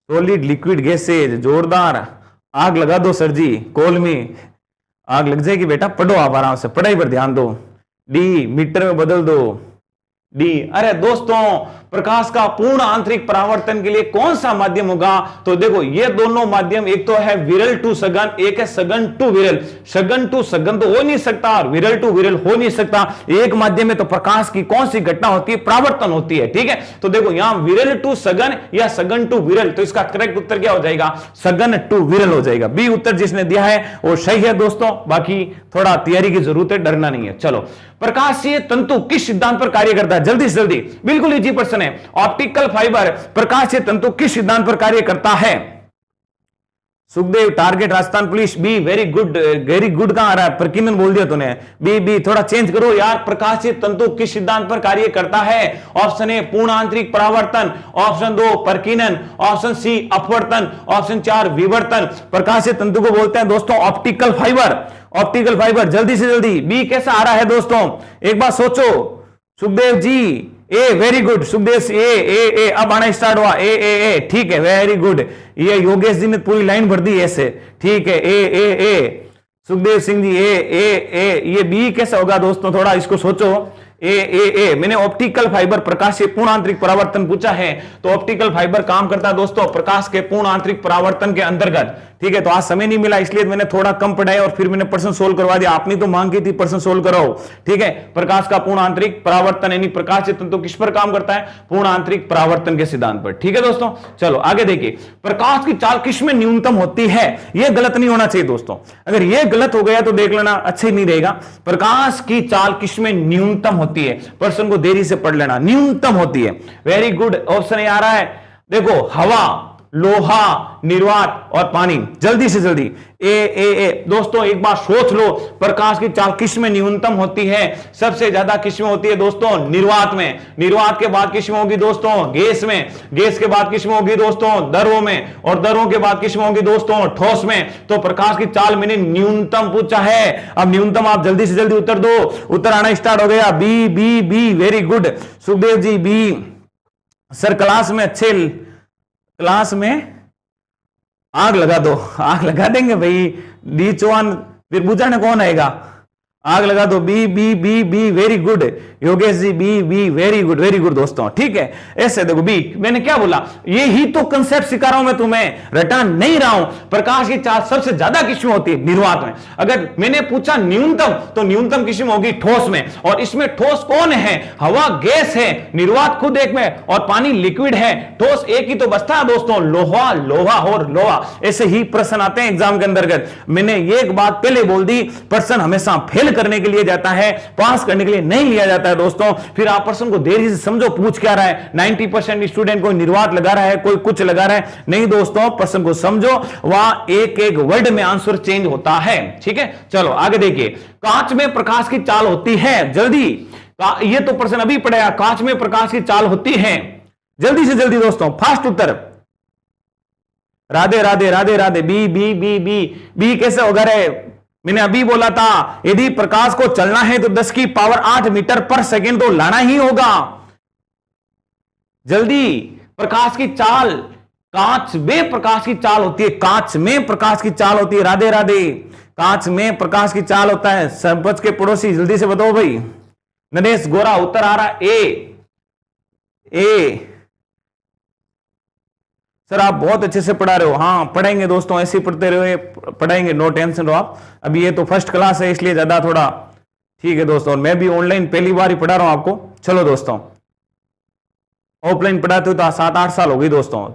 सॉलिड लिक्विड गैसेज, जोरदार आग लगा दो सर जी, कोल में आग लग जाएगी बेटा, पढ़ो आप आराम से, पढ़ाई पर ध्यान दो। डी मीटर में बदल दो, डी। अरे दोस्तों, प्रकाश का पूर्ण आंतरिक परावर्तन के लिए कौन सा माध्यम होगा, तो देखो ये दोनों माध्यम, एक तो है विरल टू सघन, एक है सघन टू विरल। सघन टू सघन तो हो नहीं सकता, और विरल टू विरल हो नहीं सकता। एक माध्यम में तो प्रकाश की कौन सी घटना होती है, परावर्तन होती है, ठीक है। तो देखो यहां विरल टू सघन या सघन टू विरल, तो इसका करेक्ट उत्तर क्या हो जाएगा, सघन टू विरल हो जाएगा। बी उत्तर जिसने दिया है वो सही है दोस्तों, बाकी थोड़ा तैयारी की जरूरत है, डरना नहीं है। चलो, प्रकाशीय तंतु किस सिद्धांत पर कार्य करता है, जल्दी से जल्दी, बिल्कुल इजी प्रश्न है। ऑप्टिकल फाइबर प्रकाशीय तंतु किस सिद्धांत पर कार्य करता है? Sukhdev target Rajasthan police, B very good, very good कहां आ रहा है? प्रकीर्णन बोल दिया तूने, बी बी थोड़ा चेंज करो यार। प्रकाशीय तंतु किस सिद्धांत पर कार्य करता है? ऑप्शन ए पूर्ण आंतरिक परावर्तन, ऑप्शन 2 प्रकीर्णन, ऑप्शन सी अपवर्तन, ऑप्शन 4 विवर्तन। प्रकाशीय तंतु को बोलते हैं दोस्तों ऑप्टिकल फाइबर। ऑप्टिकल फाइबर, जल्दी से जल्दी, बी कैसा आ रहा है दोस्तों? एक बार सोचो Sukhdev ji. A very good Sukhdev, ए अब आना स्टार्ट हुआ, ए ठीक है, वेरी गुड। ये योगेश जी ने पूरी लाइन भर दी ऐसे, ठीक है। ए सुखदेव सिंह जी, ए ये बी कैसा होगा दोस्तों? थोड़ा इसको सोचो। ए मैंने ऑप्टिकल फाइबर प्रकाश से पूर्ण आंतरिक परावर्तन पूछा है, तो ऑप्टिकल फाइबर काम करता है दोस्तों प्रकाश के पूर्ण आंतरिक परावर्तन के अंतर्गत, ठीक है। तो आज समय नहीं मिला इसलिए मैंने थोड़ा कम पढ़ाया और फिर मैंने प्रश्न सोल्व करवा दिया। आपने तो मांग की थी प्रश्न सोल्व कराओ, ठीक है। प्रकाश का पूर्ण आंतरिक परावर्तन यानी प्रकाश से तंतु किस पर काम करता है? पूर्ण आंतरिक परावर्तन के सिद्धांत पर, ठीक है दोस्तों। चलो आगे देखिए, प्रकाश की चाल किस में न्यूनतम होती है? यह गलत नहीं होना चाहिए दोस्तों, अगर यह गलत हो गया तो देख लेना, अच्छा ही नहीं रहेगा। प्रकाश की चाल किस में न्यूनतम होती है? प्रश्न को देरी से पढ़ लेना, न्यूनतम होती है। वेरी गुड, ऑप्शन आ रहा है देखो, हवा, लोहा, निर्वात और पानी। जल्दी से जल्दी, ए दोस्तों एक बार सोच लो, प्रकाश की चाल किस में न्यूनतम होती है? सबसे ज्यादा किस में होती है दोस्तों? निर्वात में। निर्वात के बाद किस में होगी दोस्तों? गैस में। गैस के बाद किस में होगी दोस्तों? द्रव में। और द्रव के बाद किस में होगी दोस्तों? ठोस में। तो प्रकाश की चाल मैंने न्यूनतम पूछा है। अब न्यूनतम आप जल्दी से जल्दी उत्तर दो, उत्तर आना स्टार्ट हो गया। बी बी बी वेरी गुड सुखदेव जी, बी। सर क्लास में अच्छे, क्लास में आग लगा दो, आग लगा देंगे भाई। डी चौहान, फिर बुझाने कौन आएगा? आग लगा दो। बी बी बी बी वेरी गुड योगेश जी, बी बी वेरी गुड दोस्तों, ठीक है। ऐसे देखो बी, मैंने क्या बोला, ये ही तो कंसेप्ट सिखा रहा हूं मैं तुम्हें, रटा नहीं रहा हूं। प्रकाश की चाल सबसे ज्यादा किस में होती है? निर्वात में। अगर मैंने पूछा न्यूनतम, तो न्यूनतम किस में होगी? ठोस में। और इसमें ठोस कौन है? हवा गैस है, निर्वात खुद एक में, और पानी लिक्विड है। ठोस एक ही तो बचता है दोस्तों, लोहा, लोहा और लोहा। ऐसे ही प्रश्न आते हैं एग्जाम के अंतर्गत। मैंने ये एक बात पहले बोल दी, प्रश्न हमेशा फेल करने के लिए जाता है, पास करने के लिए नहीं लिया जाता है दोस्तों। फिर आप प्रश्न को देरी से समझो, पूछ क्या रहा है। 90% स्टूडेंट कोई निर्वात लगा रहा है, कोई कुछ लगा रहा है। नहीं दोस्तों, प्रश्न को समझो, वहां एक एक वर्ड में आंसर चेंज होता है, ठीक है। चलो आगे देखिए, कांच में प्रकाश की चाल होती है, जल्दी, ये तो प्रश्न अभी पढ़ाया, कांच में प्रकाश की चाल होती है। जल्दी से जल्दी दोस्तों, फास्ट उत्तर। Radhe Radhe Radhe Radhe, B B B B B कैसे होगा रे? मैंने अभी बोला था, यदि प्रकाश को चलना है तो 10 की पावर 8 मीटर पर सेकेंड तो लाना ही होगा। जल्दी, प्रकाश की चाल, कांच में प्रकाश की चाल होती है, कांच में प्रकाश की चाल होती है। राधे राधे, कांच में प्रकाश की चाल होता है। सरपंच के पड़ोसी जल्दी से बताओ भाई। नरेश गोरा, उत्तर आ रहा ए। सर आप बहुत अच्छे से पढ़ा रहे हो। हाँ पढ़ाएंगे दोस्तों, ऐसे ही पढ़ते रहे, पढ़ाएंगे, नो टेंशन रहो आप। अभी ये तो फर्स्ट क्लास है इसलिए ज्यादा थोड़ा, ठीक है दोस्तों। और मैं भी ऑनलाइन पहली बार ही पढ़ा रहा हूं आपको। चलो दोस्तों, ऑफलाइन पढ़ाते हो तो 7-8 साल हो गई दोस्तों।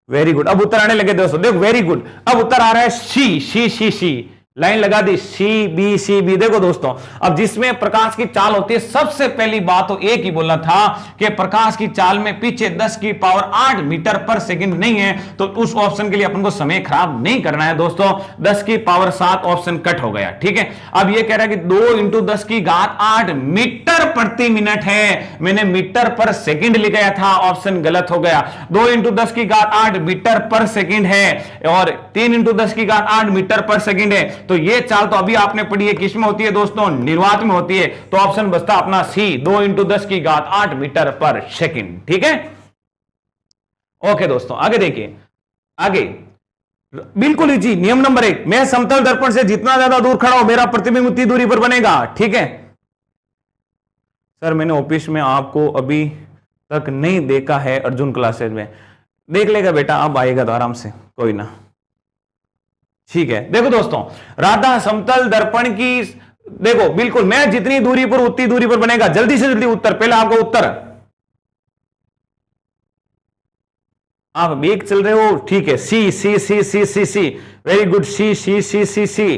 वेरी गुड, अब उत्तर आने लगे दोस्तों, देखो वेरी गुड। अब उत्तर आ रहा है सी सी सी सी, लाइन लगा दी, सी बी। देखो दोस्तों, अब जिसमें प्रकाश की चाल होती है, सबसे पहली बात तो एक ही बोलना था कि प्रकाश की चाल में पीछे 10 की पावर 8 मीटर पर सेकंड नहीं है, तो उस ऑप्शन के लिए अपन को समय खराब नहीं करना है दोस्तों। 10 की पावर 7 ऑप्शन कट हो गया, ठीक है। अब ये कह रहा है कि 2 × 10 की घात 8 मीटर प्रति मिनट है, मैंने मीटर पर सेकंड लिखाया था, ऑप्शन गलत हो गया। 2 × 10 की घात 8 मीटर पर सेकंड है, और 3 × 10 की घात 8 मीटर पर सेकंड है। तो ये चाल तो अभी आपने पढ़ी है, किस में होती है दोस्तों? निर्वात में होती है। तो ऑप्शन बचता अपना सी, 2 × 10 की घात 8 मीटर पर सेकंड, ठीक है। ओके दोस्तों, आगे देखिए, आगे बिल्कुल इजी। नियम नंबर 1, मैं समतल दर्पण से जितना ज्यादा दूर खड़ा हूं, मेरा प्रतिबिंब उतनी दूरी पर बनेगा, ठीक है। सर मैंने ऑफिस में आपको अभी तक नहीं देखा है, अर्जुन क्लासेज में। देख लेगा बेटा, अब आएगा तो आराम से, कोई ना, ठीक है। देखो दोस्तों, राधा समतल दर्पण की, देखो बिल्कुल, मैं जितनी दूरी पर उतनी दूरी पर बनेगा। जल्दी से जल्दी उत्तर, पहले आपको उत्तर, आप वेग चल रहे हो, ठीक है। सी सी सी सी सी सी, वेरी गुड, सी सी सी सी सी,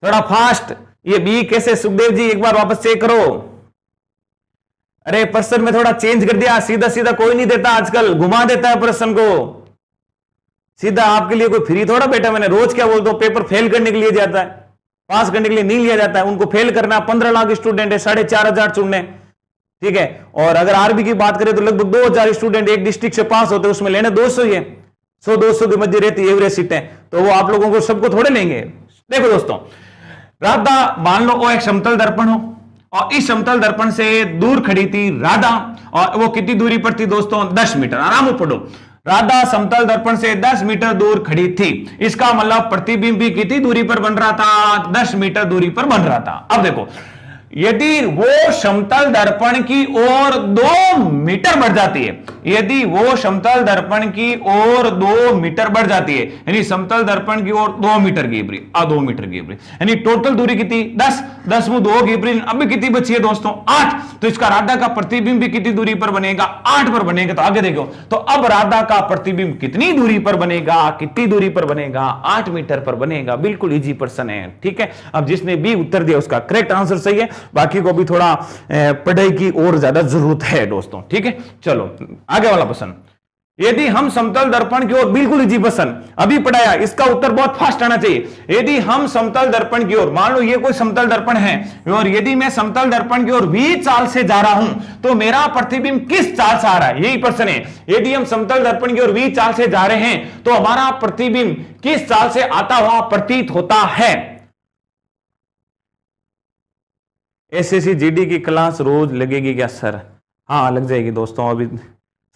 थोड़ा फास्ट। ये बी कैसे सुखदेव जी, एक बार वापस चेक करो। अरे प्रश्न में थोड़ा चेंज कर दिया, सीधा सीधा कोई नहीं देता आजकल, घुमा देता है प्रश्न को सीधा। आपके लिए कोई फ्री थोड़ा बेटा, मैंने रोज क्या बोलता हूं, पेपर फेल करने के लिए जाता है, पास करने के लिए नहीं लिया जाता है। उनको फेल करना, 15 लाख स्टूडेंट है, 4,500 चुनने, ठीक है। और अगर आरबी की बात करें तो लगभग 2,000 स्टूडेंट एक डिस्ट्रिक्ट से पास होते हैं, उसमें लेने 200 ही है, 100-200 के मध्य रहती एवरेज सीटें, तो वो आप लोगों को सबको थोड़े लेंगे। देखो दोस्तों, राधा मान लो वो एक समतल दर्पण हो और इस समतल दर्पण से दूर खड़ी थी राधा, और वो कितनी दूरी पर थी दोस्तों, 10 मीटर। आराम से पढ़ो, राधा समतल दर्पण से 10 मीटर दूर खड़ी थी, इसका मतलब प्रतिबिंब भी कितनी दूरी पर बन रहा था, 10 मीटर दूरी पर बन रहा था। अब देखो, यदि वो समतल दर्पण की ओर 2 मीटर बढ़ जाती है, यदि वो समतल दर्पण की ओर 2 मीटर बढ़ जाती है, यानी समतल दर्पण की ओर 2 मीटर की दूरी, 2 मीटर की दूरी, यानी टोटल दूरी कितनी, 10, 10 में 2 की दूरी, अब कितनी बची है दोस्तों, 8। तो इसका राधा का प्रतिबिंब भी कितनी दूरी पर बनेगा, 8 पर बनेगा। तो आगे देखो, तो अब राधा का प्रतिबिंब कितनी दूरी पर बनेगा, कितनी दूरी पर बनेगा, 8 मीटर पर बनेगा। बिल्कुल इजी प्रश्न है, ठीक है। अब जिसने भी उत्तर दिया उसका करेक्ट आंसर सही है, बाकी को भी थोड़ा पढ़ाई की और ज्यादा जरूरत है दोस्तों, ठीक है। चलो आगे वाला प्रश्न, यदि हम समतल दर्पण की ओर, बिल्कुल इजी प्रश्न अभी पढ़ाया, इसका उत्तर बहुत फास्ट आना चाहिए। यदि हम समतल दर्पण की ओर, मान लो ये कोई समतल दर्पण है और यदि मैं समतल दर्पण की ओर v चाल से जा रहा हूं तो मेरा प्रतिबिंब किस चाल से आ रहा है, यही प्रश्न है। यदि हम समतल दर्पण की ओर v चाल से जा रहे हैं तो हमारा प्रतिबिंब किस चाल से आता हुआ प्रतीत होता है। एसएससी जीडी की क्लास रोज लगेगी क्या सर? हाँ लग जाएगी दोस्तों। अभी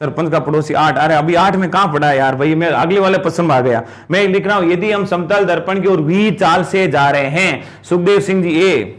सरपंच का पड़ोसी 8, अरे अभी 8 में कहां पढ़ा है यार भाई, मैं अगले वाले प्रश्न में आ गया। मैं लिख रहा हूं, यदि हम समतल दर्पण की ओर v चाल से जा रहे हैं, सुखदेव सिंह जी ए,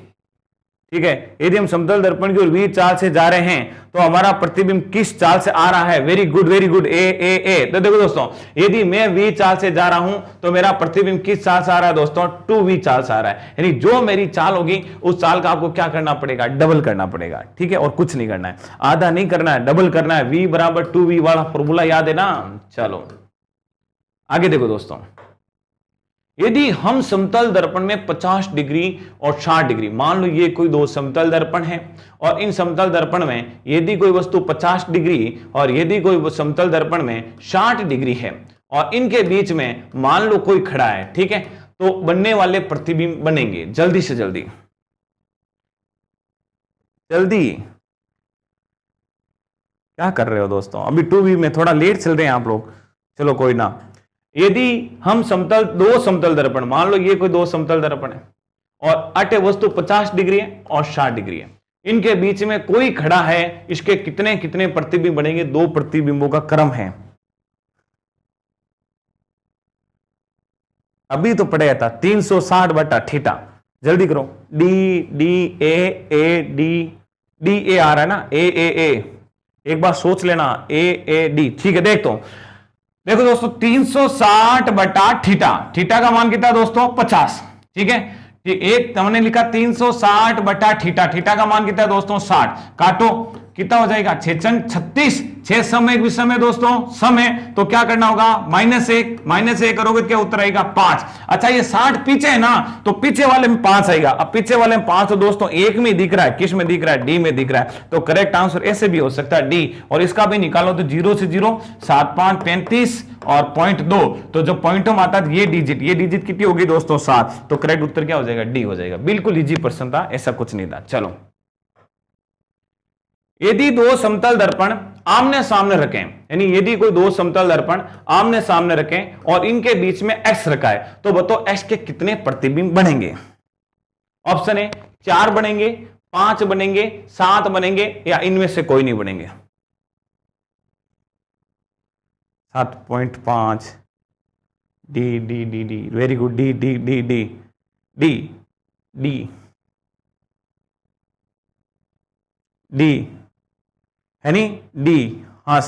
ठीक है। यदि हम समतल दर्पण की ओर v चाल से जा रहे हैं तो हमारा प्रतिबिंब किस चाल से आ रहा है, वेरी गुड वेरी गुड, ए। तो देखो दोस्तों, यदि मैं v चाल से जा रहा हूं तो मेरा प्रतिबिंब किस चाल से आ रहा है दोस्तों, 2v चाल से आ रहा है। यानी जो मेरी चाल होगी उस चाल का आपको क्या करना पड़ेगा, डबल करना पड़ेगा, ठीक है। और कुछ नहीं करना है, आधा नहीं करना है, डबल करना है। v बराबर 2v वाला फॉर्मूला याद है ना। चलो आगे देखो दोस्तों, यदि हम समतल दर्पण में 50 डिग्री और 60 डिग्री, मान लो ये कोई 2 समतल दर्पण है और इन समतल दर्पण में यदि कोई वस्तु 50 डिग्री और यदि कोई समतल दर्पण में 60 डिग्री है और इनके बीच में मान लो कोई खड़ा है, ठीक है, तो बनने वाले प्रतिबिंब बनेंगे। जल्दी से जल्दी क्या कर रहे हो दोस्तों, अभी 2v में थोड़ा लेट चल रहे हैं आप लोग, चलो कोई ना। यदि हम समतल 2 समतल दर्पण, मान लो ये कोई 2 समतल दर्पण है और अटे वस्तु 50 डिग्री है और 60 डिग्री है, इनके बीच में कोई खड़ा है, इसके कितने कितने प्रतिबिंब बनेंगे, 2 प्रतिबिंबों का क्रम है। अभी तो पढ़ाया था 360 बटा थीटा, जल्दी करो। D D A D A आ रहा है ना, ए एक बार सोच लेना, ए डी, ठीक है। देखो दोस्तों 360 बटा थीटा का मान कितना दोस्तों, 50, ठीक है। एक हमने लिखा 360 बटा थीटा का मान कितना है दोस्तों, 60। काटो, कितना हो जाएगा, 6 36, 6 समय विषम है दोस्तों, समय, तो क्या करना होगा, -1 करोगे क्या उत्तर आएगा 5। अच्छा ये 60 पीछे है ना, तो पीछे वाले में 5 आएगा। अब पीछे वाले में 5 तो दोस्तों एक में दिख रहा है, किस में दिख रहा है, डी में दिख रहा है, तो करेक्ट आंसर ऐसे भी हो सकता है डी। और इसका भी निकालो तो 0 से 0, 7 5 35 और 0.2, तो जो पॉइंटों में आता है ये डिजिट कितनी होगी दोस्तों, 7। तो करेक्ट उत्तर क्या हो जाएगा, डी हो जाएगा। बिल्कुल इजी प्रश्न था, ऐसा कुछ नहीं था। चलो, यदि 2 समतल दर्पण आमने सामने रखें, यानी यदि कोई 2 समतल दर्पण आमने सामने रखें और इनके बीच में x रखा है, तो बताओ x के कितने प्रतिबिंब बनेंगे। ऑप्शन है 4 बनेंगे, 5 बनेंगे, 7 बनेंगे, या इनमें से कोई नहीं बनेंगे। 7.5 डी, वेरी गुड, डी है नी, डी, हाँ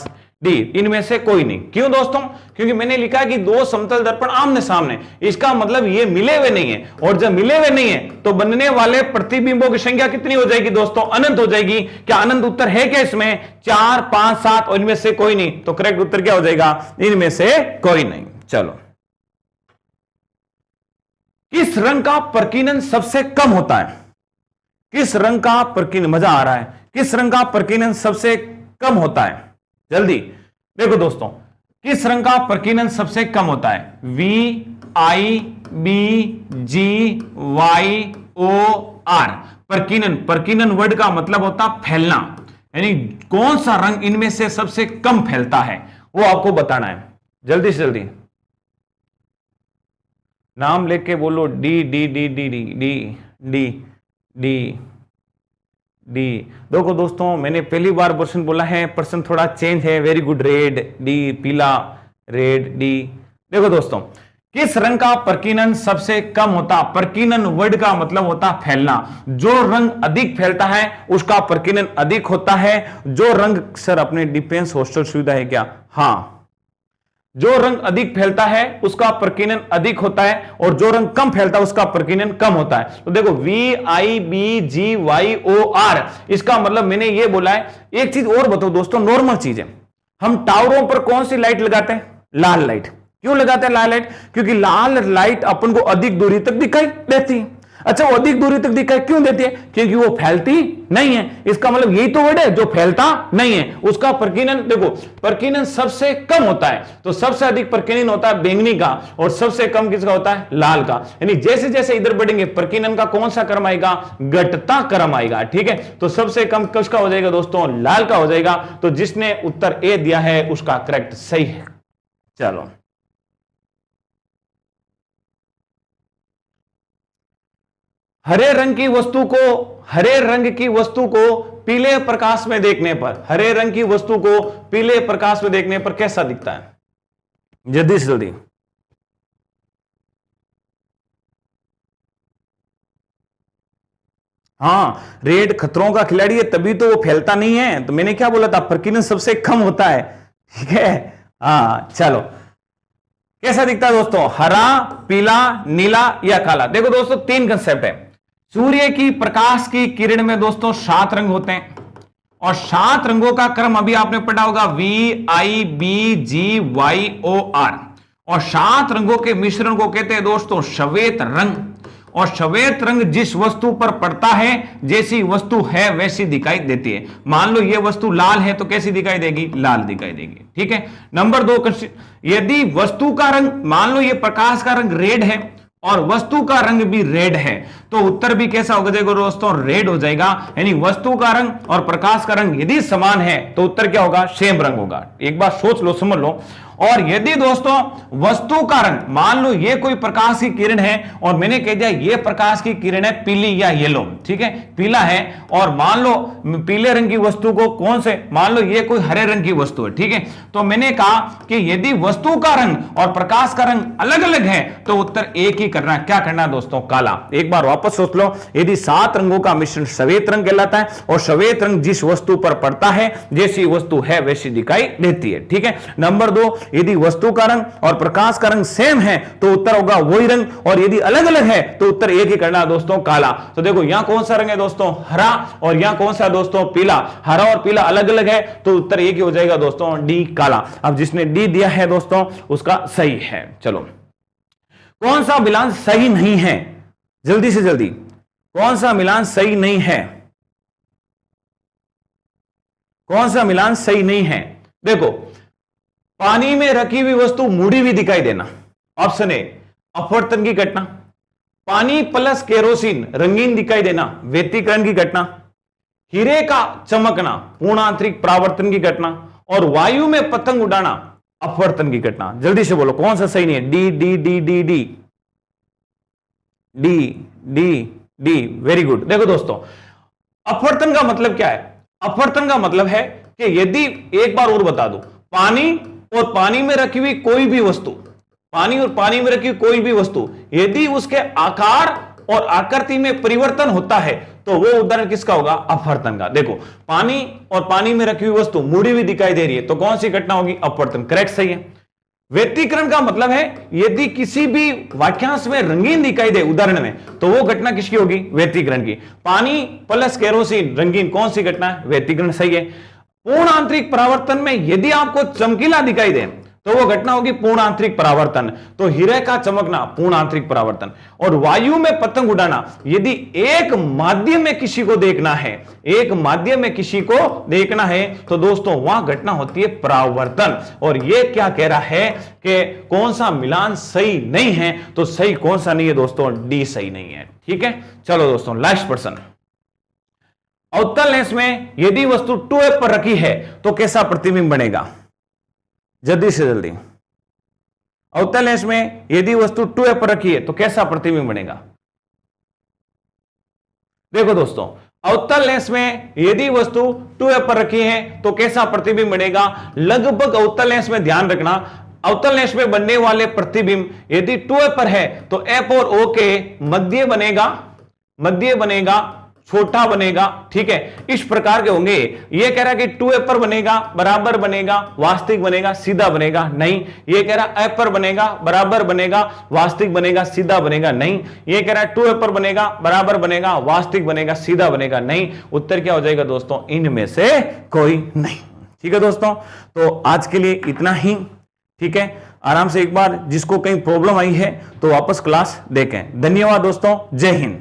डी, इनमें से कोई नहीं। क्यों दोस्तों, क्योंकि मैंने लिखा कि 2 समतल दर्पण आमने सामने, इसका मतलब ये मिले हुए नहीं है, और जब मिले हुए नहीं है तो बनने वाले प्रतिबिंबों की संख्या कितनी हो जाएगी दोस्तों, अनंत हो जाएगी। क्या अनंत उत्तर है क्या इसमें, 4 5 7, और इनमें से कोई नहीं, तो करेक्ट उत्तर क्या हो जाएगा, इनमें से कोई नहीं। चलो, किस रंग का प्रकीर्णन सबसे कम होता है, किस रंग का प्रकीर्णन, मजा आ रहा है, किस रंग का प्रकीर्णन सबसे कम होता है? जल्दी देखो दोस्तों, किस रंग का प्रकीर्णन सबसे कम होता है? VIBGYOR। प्रकीर्णन, प्रकीर्णन वर्ड का मतलब होता फैलना, यानी कौन सा रंग इनमें से सबसे कम फैलता है वो आपको बताना है। जल्दी से जल्दी नाम लेके बोलो। D D D D D D D D D. देखो दोस्तों, मैंने पहली बार प्रश्न बोला है, प्रश्न थोड़ा चेंज है। Very good. रेड, डी, पीला, रेड, डी। देखो दोस्तों, किस रंग का प्रकीर्णन सबसे कम होता? प्रकीर्णन वर्ड का मतलब होता फैलना। जो रंग अधिक फैलता है उसका प्रकीर्णन अधिक होता है। जो रंग, सर अपने डिफेंस हॉस्टल सुविधा है क्या? हाँ, जो रंग अधिक फैलता है उसका प्रकीर्णन अधिक होता है और जो रंग कम फैलता है उसका प्रकीर्णन कम होता है। तो देखो VIBGYOR, इसका मतलब मैंने ये बोला है। एक चीज और बताओ दोस्तों, नॉर्मल चीज है, हम टावरों पर कौन सी लाइट लगाते हैं? लाल लाइट। क्यों लगाते हैं लाल लाइट? क्योंकि लाल लाइट अपन को अधिक दूरी तक दिखाई देती है। अच्छा, वो अधिक दूरी तक दिखाई क्यों देती है? क्योंकि वो फैलती नहीं है। इसका मतलब यही तो वर्ड है, जो फैलता नहीं है उसका प्रकीर्णन, देखो प्रकीर्णन सबसे कम होता है। तो सबसे अधिक प्रकीर्णन होता है बैंगनी का और सबसे कम किसका होता है? लाल का। यानी जैसे जैसे इधर बढ़ेंगे प्रकीर्णन का कौन सा क्रम आएगा? घटता क्रम आएगा। ठीक है, तो सबसे कम किसका हो जाएगा दोस्तों? लाल का हो जाएगा। तो जिसने उत्तर ए दिया है उसका करेक्ट सही है। चलो, हरे रंग की वस्तु को, हरे रंग की वस्तु को पीले प्रकाश में देखने पर, हरे रंग की वस्तु को पीले प्रकाश में देखने पर कैसा दिखता है? जल्दी से जल्दी। हाँ, रेड खतरों का खिलाड़ी है, तभी तो वो फैलता नहीं है। तो मैंने क्या बोला था? प्रकीर्णन सबसे कम होता है। ठीक है, हाँ चलो, कैसा दिखता है दोस्तों? हरा, पीला, नीला या काला? देखो दोस्तों, तीन कंसेप्ट है। सूर्य की प्रकाश की किरण में दोस्तों 7 रंग होते हैं और 7 रंगों का क्रम अभी आपने पढ़ा होगा VIBGYOR। और 7 रंगों के मिश्रण को कहते हैं दोस्तों श्वेत रंग। और श्वेत रंग जिस वस्तु पर पड़ता है, जैसी वस्तु है वैसी दिखाई देती है। मान लो ये वस्तु लाल है तो कैसी दिखाई देगी? लाल दिखाई देगी। ठीक है। नंबर 2, यदि वस्तु का रंग, मान लो ये प्रकाश का रंग रेड है और वस्तु का रंग भी रेड है, तो उत्तर भी कैसा होगा देखो दोस्तों? रेड हो जाएगा। यानी वस्तु का रंग और प्रकाश का रंग यदि समान है तो उत्तर क्या होगा? सेम रंग होगा। एक बार सोच लो, समझ लो। और यदि दोस्तों वस्तु का रंग, मान लो ये कोई प्रकाश की किरण है और मैंने कह दिया ये प्रकाश की किरण है पीली या येलो, ठीक है, पीला है, और मान लो पीले रंग की वस्तु को कौन से, मान लो ये कोई हरे रंग की वस्तु है, ठीक है, तो मैंने कहा कि यदि वस्तु का रंग और प्रकाश का रंग अलग अलग है तो उत्तर एक ही करना है। क्या करना है दोस्तों? काला। एक बार वापस सोच लो, यदि 7 रंगों का मिश्रण श्वेत रंग कहलाता है और श्वेत रंग जिस वस्तु पर पड़ता है, जैसी वस्तु है वैसी दिखाई देती है। ठीक है। नंबर 2, यदि वस्तु का रंग और प्रकाश का रंग सेम है तो उत्तर होगा वही रंग, और यदि अलग अलग है तो उत्तर एक ही करना है दोस्तों, काला। तो देखो यहां कौन सा रंग है दोस्तों? हरा, और यहां कौन सा है दोस्तों? पीला। हरा और पीला अलग अलग है तो उत्तर एक ही हो जाएगा दोस्तों, डी, काला। अब जिसने डी दिया है दोस्तों उसका सही है। चलो, कौन सा मिलान सही नहीं है? जल्दी से जल्दी, कौन सा मिलान सही नहीं है? कौन सा मिलान सही नहीं है? देखो, पानी में रखी हुई वस्तु मुड़ी हुई दिखाई देना, ऑप्शन ए अपवर्तन की घटना। पानी प्लस केरोसिन रंगीन दिखाई देना, व्यतिकरण की घटना। हीरे का चमकना, पूर्ण आंतरिक परावर्तन की घटना। और वायु में पतंग उड़ाना, अपवर्तन की घटना। जल्दी से बोलो कौन सा सही नहीं है? D D D D D D D D. Very good. देखो दोस्तों, अपवर्तन का मतलब क्या है? अपवर्तन का मतलब है कि यदि, एक बार और बता दो, पानी और पानी में रखी हुई कोई भी वस्तु, पानी और पानी में रखी हुई कोई भी वस्तु, यदि उसके आकार और आकृति में परिवर्तन होता है तो वो उदाहरण किसका होगा? अपवर्तन का। देखो, पानी और पानी में रखी हुई वस्तु मुड़ी हुई दिखाई दे रही है तो कौन सी घटना होगी? अपवर्तन। करेक्ट, सही है। व्यतिकरण का मतलब है यदि किसी भी वाक्यांश में रंगीन दिखाई दे उदाहरण में, तो वो घटना किसकी होगी? व्यतिकरण की। पानी प्लस केरोसिन रंगीन, कौन सी घटना है? व्यतिकरण, सही है। पूर्ण आंतरिक परावर्तन में यदि आपको चमकीला दिखाई दे तो वो घटना होगी पूर्ण आंतरिक परावर्तन। तो हीरे का चमकना पूर्ण आंतरिक परावर्तन। और वायु में पतंग उड़ाना, यदि एक माध्यम में किसी को देखना है, एक माध्यम में किसी को देखना है, तो दोस्तों वहां घटना होती है परावर्तन। और ये क्या कह रहा है कि कौन सा मिलान सही नहीं है, तो सही कौन सा नहीं है दोस्तों, डी सही नहीं है। ठीक है, चलो दोस्तों लास्ट प्रश्न। अवतल लेंस में यदि वस्तु 2f पर रखी है तो कैसा प्रतिबिंब बनेगा? जल्दी से जल्दी। अवतल लेंस में यदि वस्तु 2f पर रखी है तो कैसा प्रतिबिंब बनेगा? देखो दोस्तों, अवतल लेंस में यदि वस्तु 2f पर रखी है तो कैसा प्रतिबिंब बनेगा? लगभग अवतल लेंस में ध्यान रखना, अवतल लेंस में बनने वाले प्रतिबिंब यदि 2f पर है तो f और o के मध्य बनेगा, छोटा बनेगा। ठीक है, इस प्रकार के होंगे। ये कह रहा है कि 2f पर बनेगा, बराबर बनेगा, वास्तविक बनेगा, सीधा बनेगा, नहीं। ये कह रहा है f पर बनेगा, बराबर बनेगा, वास्तविक बनेगा, सीधा बनेगा, नहीं। ये कह रहा है 2f पर बनेगा, बराबर बनेगा, वास्तविक बनेगा, सीधा बनेगा, नहीं। उत्तर क्या हो जाएगा दोस्तों? इनमें से कोई नहीं। ठीक है दोस्तों, तो आज के लिए इतना ही। ठीक है, आराम से एक बार जिसको कहीं प्रॉब्लम आई है तो वापस क्लास देखें। धन्यवाद दोस्तों, जय हिंद।